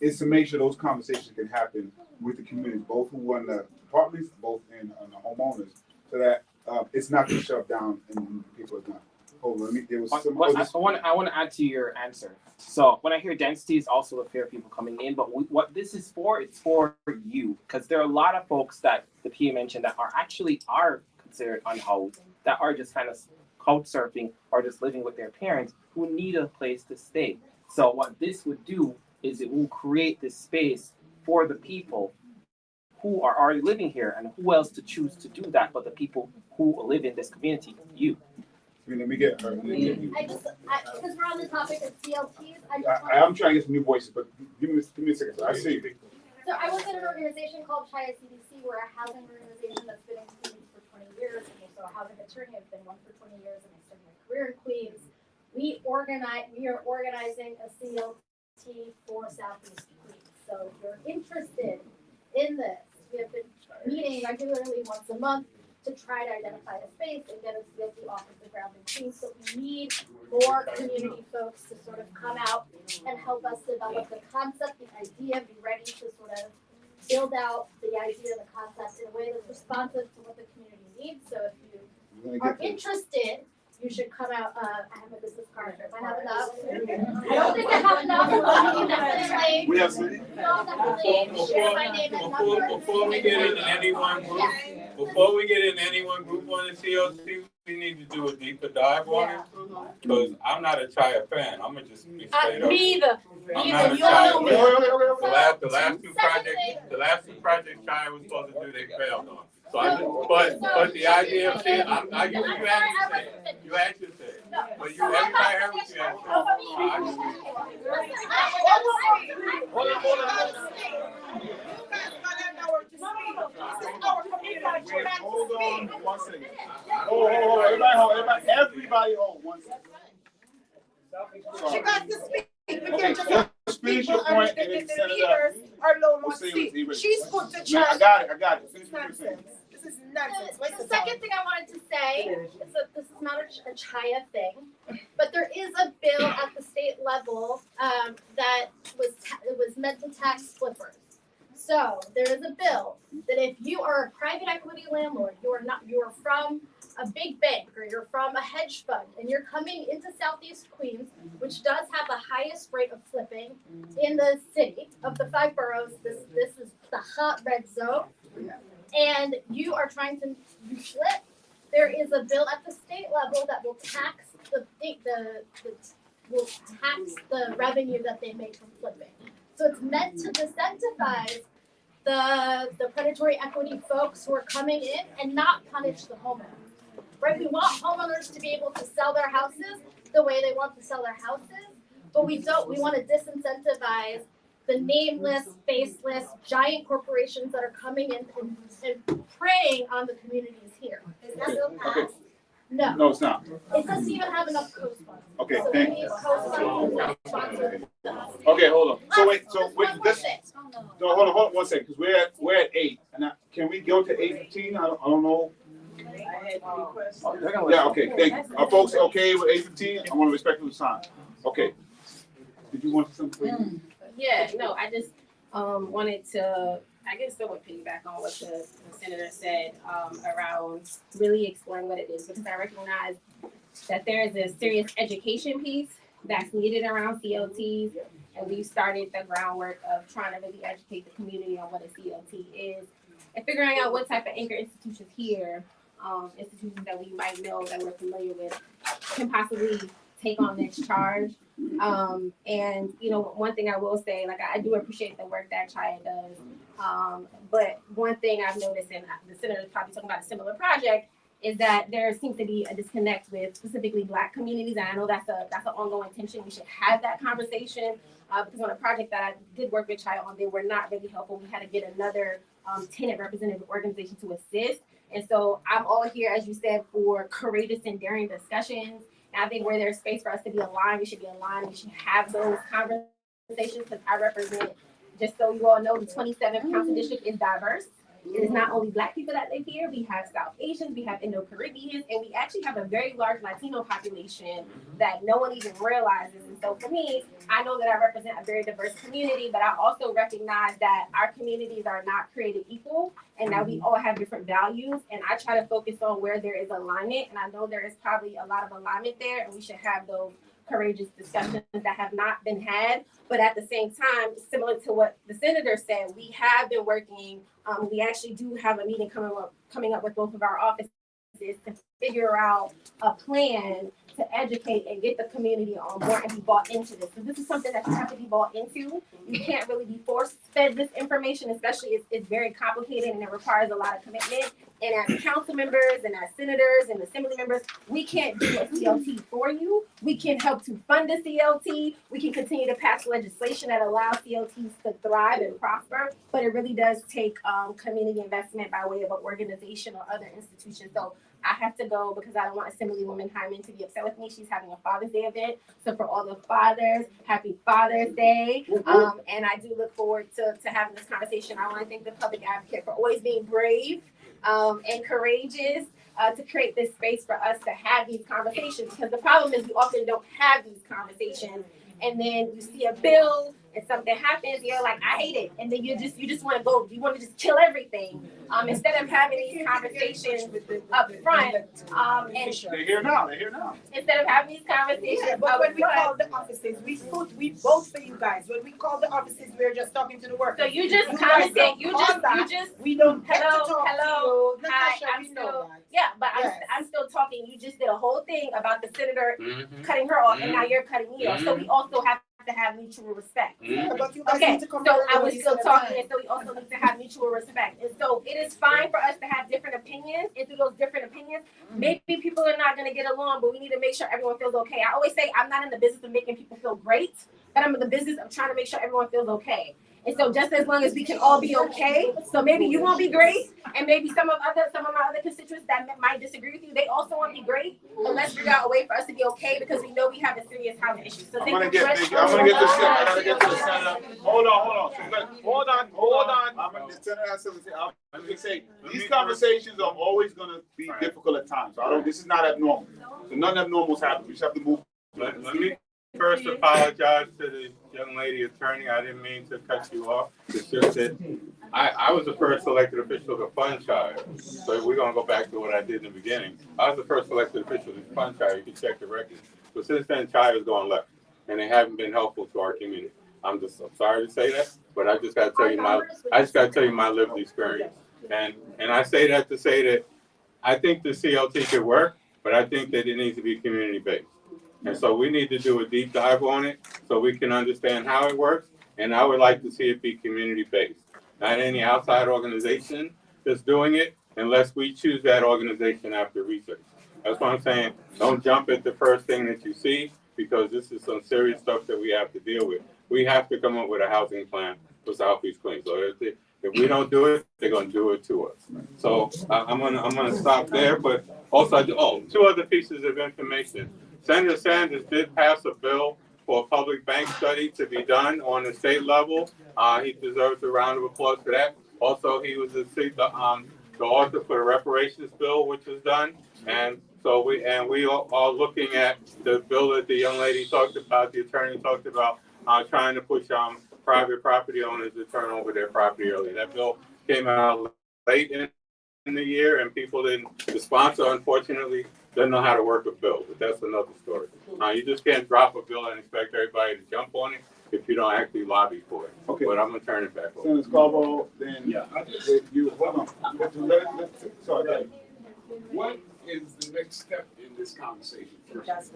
is to make sure those conversations can happen with the community, both who run the apartments, both in the homeowners, so that it's not just shoved down and people are not. Hold on, there was some. I want to add to your answer. So when I hear density, is also the fear of people coming in. But what this is for, it's for you, because there are a lot of folks that the PA mentioned that are considered unhoused, that are just kind of couch surfing or just living with their parents, who need a place to stay. So what this would do is it will create this space for the people who are already living here, and who else to choose to do that but the people who live in this community, you. Let me get her. Because we're on the topic of CLTs, I'm trying to get some new voices, but give me a second. I see. So I was in an organization called Chaya CDC. We're a housing organization that's been in Queens for 20 years. I'm also a housing attorney. I've been one for 20 years, and I started my career in Queens. We are organizing a CLT for Southeast Queens. So if you're interested in this, we have been meeting regularly once a month to try to identify a space and get a CLT off of the ground in Queens. So we need more community folks to sort of come out and help us develop the concept, the idea, be ready to sort of build out the idea, the concept in a way that's responsive to what the community needs. So if you are interested, you should come out. I have a business card. If I have enough, I don't think I have enough. Definitely. We have some. No, definitely. Share my name and number. Before we get into any one group, before we get into any one group on the CLC, we need to do a deeper dive on it. Because I'm not a Chaya fan. I'm gonna just be straight up. Me either. I'm not a Chaya fan. The last two projects Chaya was supposed to do, they failed on. So but the idea of saying, I give you answer. You actually said, but you everybody heard what you Hold on 1 second. Everybody hold 1 second. She got to speak. We can't Just finish your point and then send it up. Are low on seat. She's put the No, I got it. Finish what you're saying. This is nonsense. The second thing I wanted to say is that this is not a Chaya thing, but there is a bill at the state level that was meant to tax flippers. So there is a bill that if you are a private equity landlord, you are from a big bank or you're from a hedge fund and you're coming into Southeast Queens, which does have the highest rate of flipping in the city of the 5 boroughs. This is the hot red zone. And you are trying to flip, there is a bill at the state level that will tax the revenue that they make from flipping. So it's meant to disincentivize the predatory equity folks who are coming in and not punish the homeowners. Right? We want homeowners to be able to sell their houses the way they want to sell their houses, but we want to disincentivize the nameless, faceless, giant corporations that are coming in and preying on the communities here. Is that bill passed? No. No, it's not. It doesn't even have enough co-funds. Okay, So thank we need you. co-funds that sponsor us. Okay, hold on. So wait, One more this. thing. No, hold on 1 second, because we're at 8, and can we go to 8:15? I don't know. Yeah, okay, thank you. Are folks okay with 8:15? I want to respect the time. Okay. Did you want something? Yeah, no, I just wanted to, I guess, somewhat piggyback on what the senator said around really exploring what it is, because I recognize that there is a serious education piece that's needed around CLTs, and we've started the groundwork of trying to really educate the community on what a CLT is, and figuring out what type of anchor institutions here, institutions that we might know that we're familiar with, can possibly take on this charge. And you know, one thing I will say, like, I do appreciate the work that Chaya does. But one thing I've noticed, and the senator is probably talking about a similar project, is that there seems to be a disconnect with specifically Black communities, and I know that's an ongoing tension. We should have that conversation because on a project that I did work with Child on, they were not really helpful. We had to get another tenant representative organization to assist, and so I'm all here, as you said, for courageous and daring discussions. And I think where there's space for us to be aligned, we should be aligned. We should have those conversations because I represent. Just so you all know, the 27th Council District is diverse. It is not only Black people that live here. We have South Asians, we have Indo-Caribbeans, and we actually have a very large Latino population that no one even realizes. And so for me, I know that I represent a very diverse community, but I also recognize that our communities are not created equal and that we all have different values. And I try to focus on where there is alignment. And I know there is probably a lot of alignment there, and we should have those courageous discussions that have not been had. But at the same time, similar to what the senator said, we have been working. We actually do have a meeting coming up with both of our offices to figure out a plan to educate and get the community on board and be bought into this. So this is something that you have to be bought into. You can't really be force fed this information, especially it's very complicated and it requires a lot of commitment. And as council members and as senators and assembly members, we can't do a CLT for you. We can help to fund a CLT. We can continue to pass legislation that allows CLTs to thrive and prosper, but it really does take community investment by way of an organization or other institutions. So I have to go because I don't want Assemblywoman Hyman to be upset with me. She's having a Father's Day event. So for all the fathers, happy Father's Day. And I do look forward to having this conversation. I want to thank the public advocate for always being brave and courageous to create this space for us to have these conversations. Because the problem is we often don't have these conversations. And then you see a bill and something happens, you're like, I hate it. And then you just want to go, you want to just kill everything. Instead of having these conversations up front. And They're here now. Instead of having these conversations Yeah, but when we call the offices, we vote for you guys. When we call the offices, we're just talking to the workers. So you just guys commented, you just we don't get to talk hello. to you. Hi, Natasha, I'm we know still, that. yeah, but Yes. I'm still talking. You just did a whole thing about the senator cutting her off, and now you're cutting me off. So we also have to have mutual respect. Yeah, but you guys Okay, need to come so here I was every still single talking, time. and so we also need to have mutual respect. And so it is fine for us to have different opinions, and through those different opinions, maybe people are not going to get along, but we need to make sure everyone feels okay. I always say I'm not in the business of making people feel great, but I'm in the business of trying to make sure everyone feels okay. And so just as long as we can all be okay, so maybe you won't be great, and maybe some of my other constituents that might disagree with you, they also won't be great. But let's figure out a way for us to be okay because we know we have a serious housing issue. So I'm gonna get to the senator. Hold on. I'm gonna say these conversations are always gonna be difficult at times. This is not abnormal. So nothing abnormal is happening. We just have to move. Let me first apologize to the young lady attorney. I didn't mean to cut you off. It's just that I was the first elected official to fund Child. So we're gonna go back to what I did in the beginning. I was the first elected official to fund Child. You can check the records. But since then, Child has gone left, and they haven't been helpful to our community. I'm sorry to say that, but I just gotta tell you my lived experience. And I say that to say that I think the CLT could work, but I think that it needs to be community based. And so we need to do a deep dive on it so we can understand how it works. And I would like to see it be community based, not any outside organization that's doing it unless we choose that organization after research. That's what I'm saying. Don't jump at the first thing that you see because this is some serious stuff that we have to deal with. We have to come up with a housing plan for Southeast Queens. So if we don't do it, they're going to do it to us. So I'm gonna stop there. But also, two other pieces of information. Senator Sanders did pass a bill for a public bank study to be done on the state level. He deserves a round of applause for that. Also, he was the author for the reparations bill, which was done. And so we are looking at the bill that the young lady talked about, the attorney talked about, trying to push private property owners to turn over their property early. That bill came out late in the year, and the sponsor, unfortunately, doesn't know how to work a bill, but that's another story. You just can't drop a bill and expect everybody to jump on it if you don't actually lobby for it. Okay. But I'm going to turn it back over. Senator Scarborough, then hold on. Sorry. What is the next step in this conversation? First?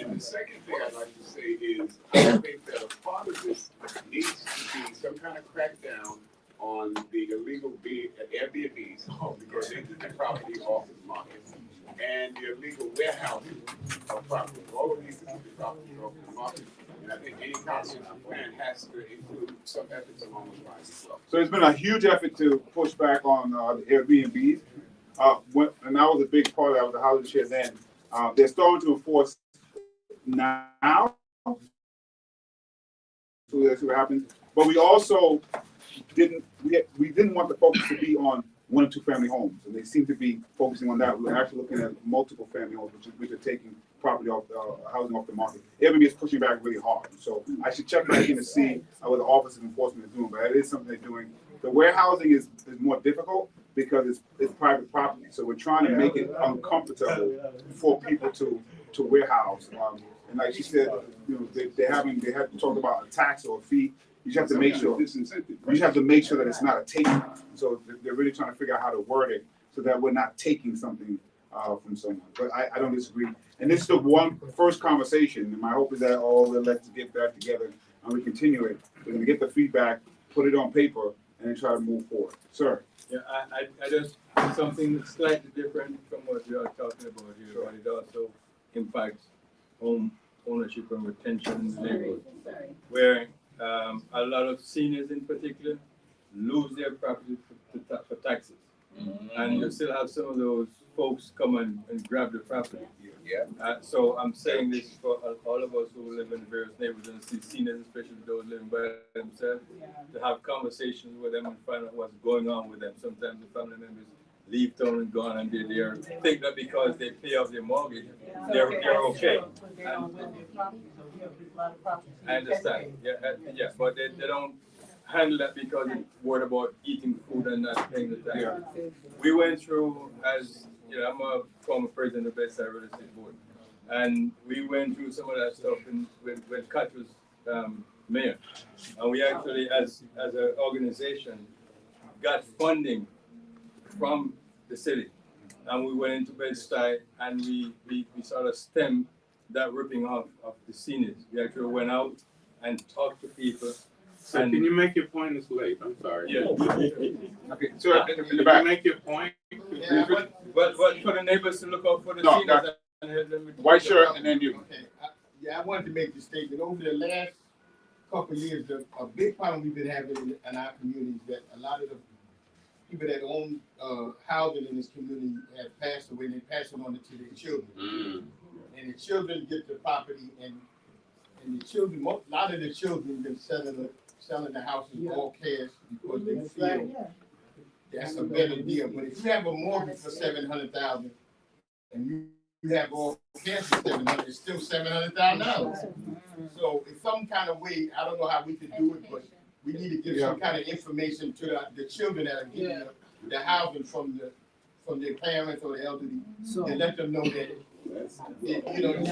And the second thing I'd like to say is I think that a part of this needs to be some kind of crackdown on the illegal Airbnbs because they took the property off the market, and the illegal warehousing of property. All of these took the property off the market, and I think any comprehensive plan has to include some efforts along those lines as well. So there's been a huge effort to push back on the Airbnbs. And I was a big part of that. I was a housing chair then. They're starting to enforce now. So let's see what happens. But we also didn't want the focus to be on 1 or 2 family homes, and they seem to be focusing on that. We're actually looking at multiple family homes, which are taking property off housing off the market. Airbnb is pushing back really hard, so I should check back in to see what the Office of Enforcement is doing. But it is something they're doing. The warehousing is more difficult because it's private property, so we're trying to make it uncomfortable for people to warehouse. And like she said, they had to talk about a tax or a fee. You just have to make sure. You just have to make sure that it's not a taking. So they're really trying to figure out how to word it so that we're not taking something from someone. But I don't disagree. And this is the first conversation. And my hope is that all let's get back together and we continue it. We're going to get the feedback, put it on paper, and then try to move forward. Sir. Yeah, I just something slightly different from what you are talking about here, sure. But it also impacts home ownership and retention in the neighborhood, where a lot of seniors in particular lose their property for taxes. Mm-hmm. And you still have some of those folks come and grab the property. Yeah. So I'm saying this for all of us who live in various neighborhoods and see seniors, especially those living by themselves, to have conversations with them and find out what's going on with them. Sometimes the family members leave town and gone, and they think that because they pay off their mortgage, they're okay. I understand. Yeah, but they don't handle that because it's worried about eating food and not paying the tax. Yeah. We went through, as you know, I'm a former president of the West Side Real Estate Board, and we went through some of that stuff when Kat was mayor, and we actually, as an organization, got funding from the city, and we went into Bed-Stuy and we sort of stemmed that ripping off of the seniors. We actually went out and talked to people. So can you make your point? It's late. I'm sorry. Yeah. Okay. So in the back. Can you make your point? But for the neighbors to look out for the seniors. White shirt and then you. Okay. I wanted to make the statement. Over the last couple of years, a big problem we've been having in our community is that a lot of the people that own housing in this community have passed away, and they pass it on to their children. Mm. And the children get the property, and the children, a lot of the children been selling the houses all cash because they feel that's a better deal. But if you have a mortgage for $700,000 and you have all cash for $700,000, it's still $700,000. So in some kind of way, I don't know how we could do it, but we need to give some kind of information to the children that are getting the housing from their parents or the elderly, and let them know that they don't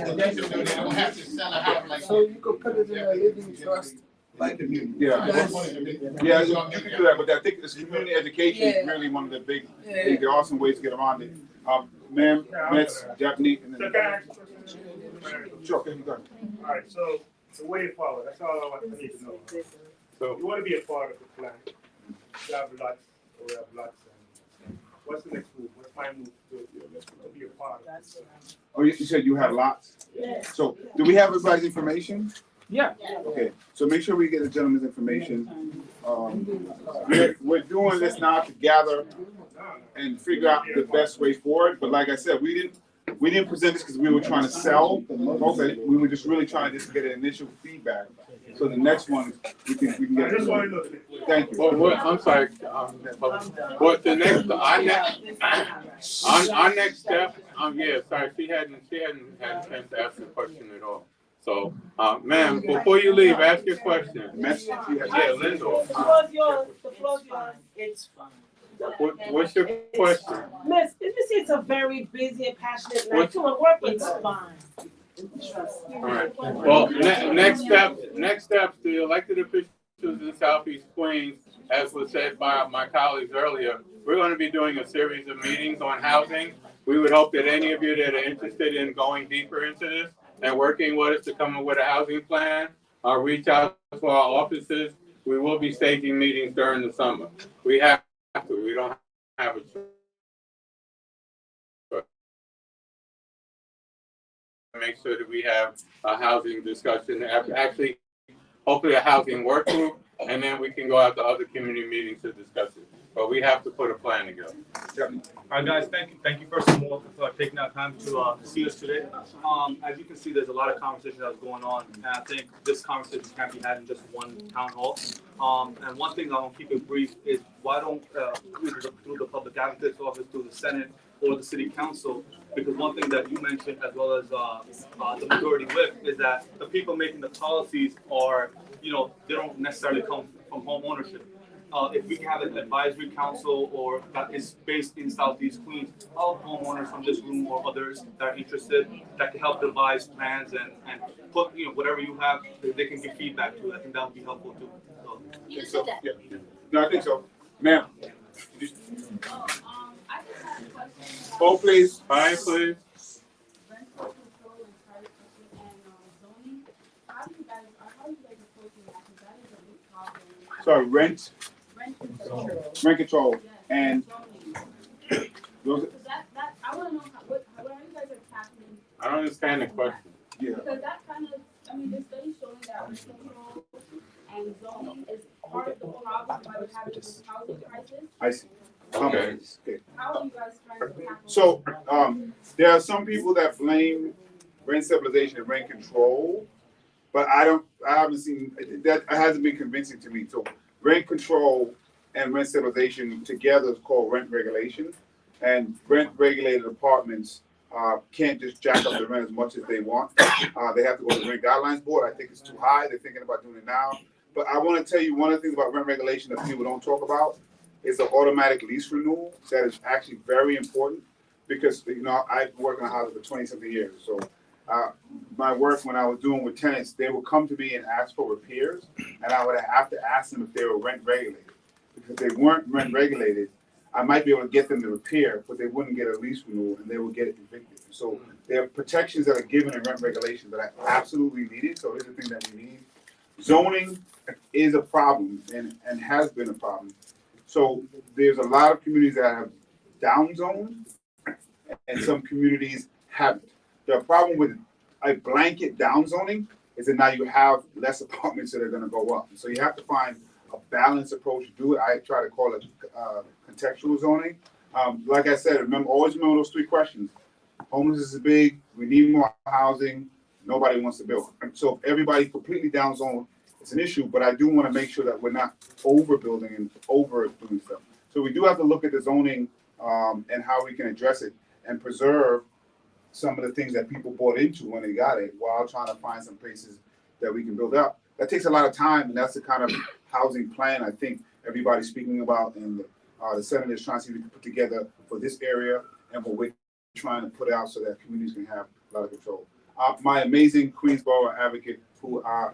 have to sell a house like that. So you could put it in a living trust. Like the community. Yeah, you can do that, but I think this community education is really one of the big. There are some ways to get around it. Ma'am, Miss Japanese. Sure, okay, you got it. All right, so the way forward, that's all I need to know. So you want to be a part of the plan. You have lots, or we have lots. What's the next move? What's my move to be a part of this? Oh, you said you have lots? Yeah. So do we have everybody's information? Yeah. Okay, so make sure we get the gentleman's information. We're doing this now to gather and figure out the best way forward. But like I said, we didn't present this because we were trying to sell. Okay, we were just really trying to just get an initial feedback. So the next one we can get. Thank you. I'm sorry. What the next? Our next step. Yeah, sorry. She hadn't had a chance to ask the question at all. So, ma'am, before you leave, ask your question. Yeah, Linda. The floor's yours. The floor's yours. It's fine. What's your question? Miss, you see it's a very busy and passionate night to work. It's fine. All right. Well, next steps, the elected officials in Southeast Queens, as was said by my colleagues earlier, we're going to be doing a series of meetings on housing. We would hope that any of you that are interested in going deeper into this and working with us to come up with a housing plan, reach out to our offices. we will be staging meetings during the summer. We have to, we don't have a choice. Make sure that we have a housing discussion, actually, hopefully a housing work group, and then we can go out to other community meetings to discuss it. But we have to put a plan together. All right, guys, thank you first of all for taking out time to see us today. As you can see, there's a lot of conversation that's going on, and I think this conversation can't be had in just one town hall. And one thing I want to keep it brief is why don't through the public advocate's office, through the Senate or the city council, because one thing that you mentioned as well as the majority whip is that the people making the policies are, they don't necessarily come from home ownership. If we can have an advisory council or that is based in Southeast Queens of homeowners from this room or others that are interested, that can help devise plans and put, whatever you have, they can give feedback to. I think that would be helpful too. So, You just did that. Yeah. No, I think so. Ma'am. I just had a question. Hold, please. Fine, please. Rental control and private and zoning. How you guys approaching that? Because that is a big problem. Sorry, rent control, Yes, and zoning. those, I want to know how you guys are tackling. I don't understand the question. yeah. Because that kind of, the study's showing that rent control and zoning is part of the problem why we're having this housing crisis. I see. Okay. How are you guys trying to tackle? So, there are some people that blame rent stabilization and rent control, but I haven't seen, that hasn't been convincing to me. So rent control and rent stabilization together is called rent regulation. And rent regulated apartments can't just jack up the rent as much as they want. They have to go to the rent guidelines board. I think it's too high. They're thinking about doing it now. But I want to tell you one of the things about rent regulation that people don't talk about is the automatic lease renewal. That is actually very important because, I've worked in a house for 20-something years. So my work when I was doing with tenants, they would come to me and ask for repairs, and I would have to ask them if they were rent regulated. Because if they weren't rent regulated, I might be able to get them to repair, but they wouldn't get a lease renewal and they would get it evicted. So there are protections that are given in rent regulation that I absolutely needed. So it's a thing that we need. Zoning is a problem and has been a problem. So there's a lot of communities that have downgzoned and some communities haven't. The problem with a blanket downzoning is that now you have less apartments that are going to go up. So you have to find a balanced approach to do it. I try to call it contextual zoning. Like I said, always remember those three questions. Homelessness is big. We need more housing. Nobody wants to build. So if everybody's completely downzoned, it's an issue. But I do want to make sure that we're not overbuilding and overdoing stuff. So we do have to look at the zoning and how we can address it and preserve some of the things that people bought into when they got it, while trying to find some places that we can build up. That takes a lot of time, and that's the kind of housing plan I think everybody's speaking about, and the Senate is trying to see if we can put together for this area, and what we're trying to put out so that communities can have a lot of control. My amazing Queensboro advocate, who I'm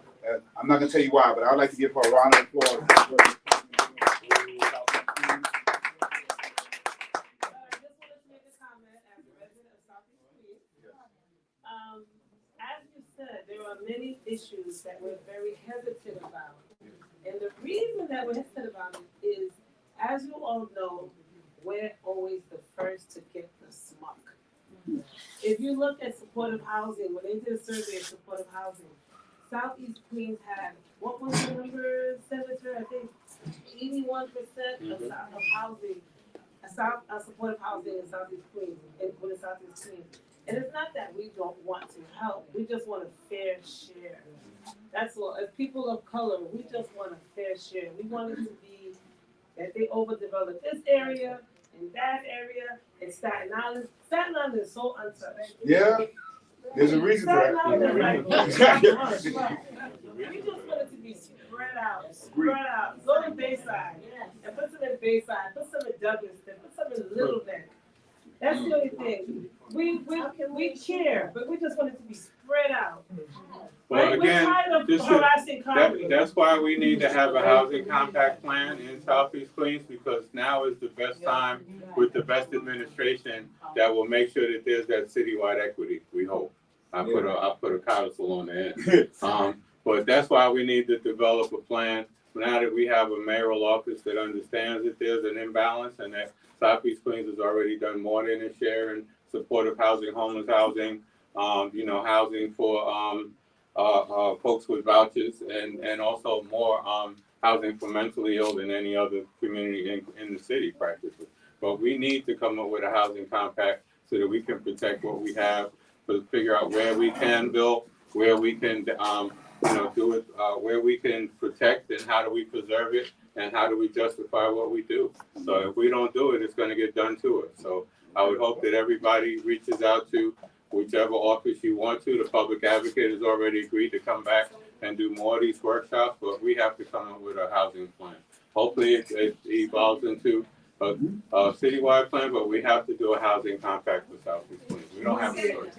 not going to tell you why, but I would like to give her a round of applause. As you said, there are many issues that we're very hesitant about. And the reason that we're hesitant about it is, as you all know, we're always the first to get the smuck. If you look at supportive housing, when they did a survey of supportive housing, Southeast Queens had, what was the number, Senator? I think 81% of housing, supportive housing in Southeast Queens, within Southeast Queens. And it's not that we don't want to help, we just want a fair share. That's all. As people of color, we just want a fair share. We want it to be that they overdevelop this area and that area and Staten Island. Staten Island is so untouched. Yeah, there's a reason for that. We just want it to be spread out. Go to Bayside and put some in Bayside, put some in Douglaston, put some in Little Neck. That's the only thing. We care, but we just want it to be spread out. Well, right? again, We're tired of harassing concrete. that's why we need to have a housing compact plan in Southeast Queens, because now is the best time with the best administration that will make sure that there's that citywide equity, we hope. I put a codicil on the end. But that's why we need to develop a plan now that we have a mayoral office that understands that there's an imbalance and that Southeast Queens has already done more than its share in support of housing, homeless housing, housing for folks with vouchers, and also more housing for mentally ill than any other community in the city practically. But we need to come up with a housing compact so that we can protect what we have, to figure out where we can build, where we can do it, where we can protect, and how do we preserve it, and how do we justify what we do. So if we don't do it, it's going to get done to us. So I would hope that everybody reaches out to whichever office you want to. The public advocate has already agreed to come back and do more of these workshops, but we have to come up with a housing plan. Hopefully it evolves into a citywide plan, but we have to do a housing compact for Southeast Queens. We don't have a choice.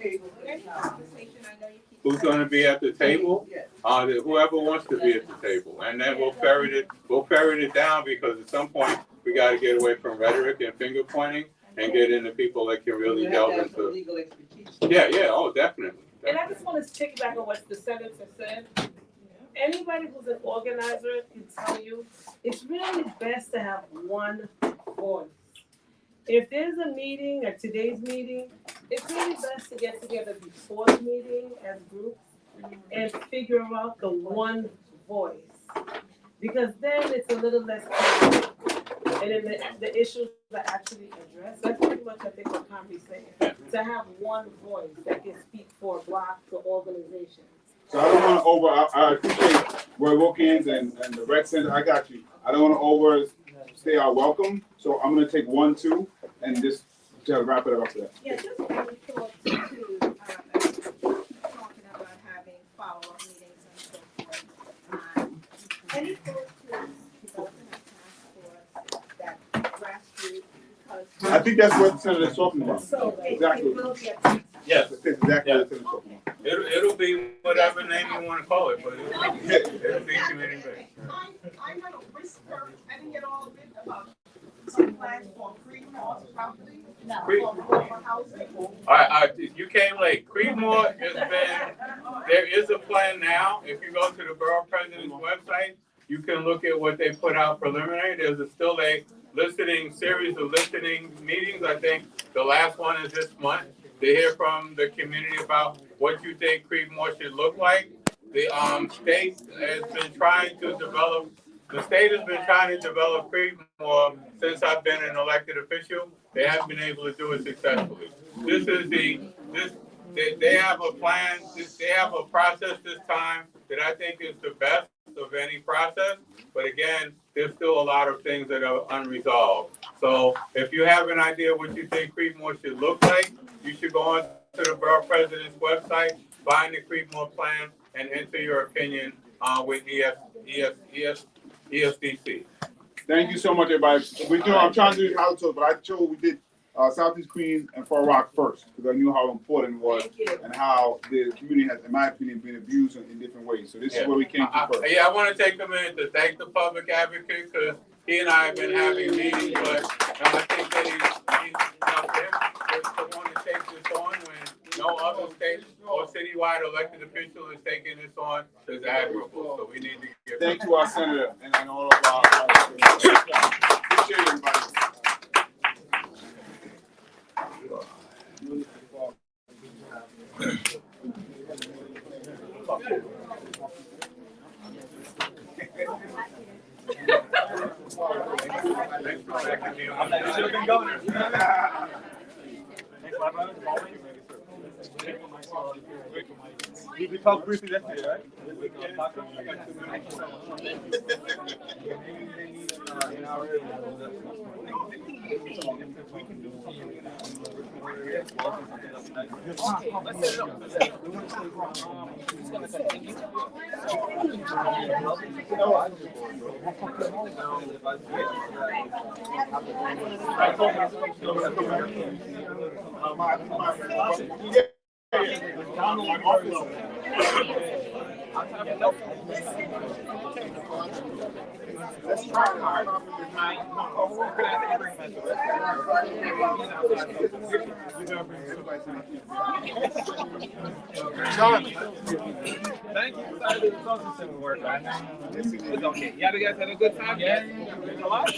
Who's going to be at the table? Whoever wants to be at the table, and then we'll ferret it down, because at some point we got to get away from rhetoric and finger pointing and get into people that can really delve into legal expertise. Yeah, oh, definitely. And I just want to piggyback on what the senator said. Anybody who's an organizer can tell you it's really best to have one voice. If there's a meeting, like today's meeting, it's really best to get together before the meeting as groups and figure out the one voice. Because then it's a little less clear. And then the issues are actually addressed. That's pretty much, I think, what Congress is saying. To have one voice that can speak for blocks or organizations. So I don't want to I appreciate Roy Wilkins and the rec center. I got you. I don't want to overstay our welcome. So I'm going to take 1, 2, and just wrap it up after that. Yeah, just any thoughts too, talking about having follow-up meetings and so forth. Any thoughts to developing a task force that grassroots, because I think that's what the senator's talking about. So exactly. it will be a Yes, that's exactly what the senator's talking about. It'll be whatever name you want to call it, but it'll be community based. I'm not a whisper. I didn't get all of it about some plans for Creedmoor property. For housing. All right, you came late. Creedmoor has been, there is a plan now. If you go to the borough president's website, you can look at what they put out preliminary. There's still a series of listening meetings. I think the last one is this month, to hear from the community about what you think Creedmoor should look like. The state has been trying to develop Creedmoor since I've been an elected official. They haven't been able to do it successfully. They have a plan, they have a process this time that I think is the best of any process. But again, there's still a lot of things that are unresolved. So if you have an idea what you think Creedmoor should look like, you should go on to the borough president's website, find the Creedmoor plan, and enter your opinion with ESDC. Thank you so much, everybody. I'm trying to do how to, but I chose we did Southeast Queens and Far Rock first, because I knew how important it was and how the community has, in my opinion, been abused in different ways. So this is where we came to first. I want to take a minute to thank the public advocate, because he and I have been having meetings, but I think that he's the one to take this on when no other state or citywide elected official is taking this on is admirable. So we need to give thank you, our senator, and all of our appreciate everybody. We talked briefly yesterday, right? Let's try hard. John. Thank you. Sorry the phone system work. It's okay. Yeah, you guys had a good time? Yeah. A lot?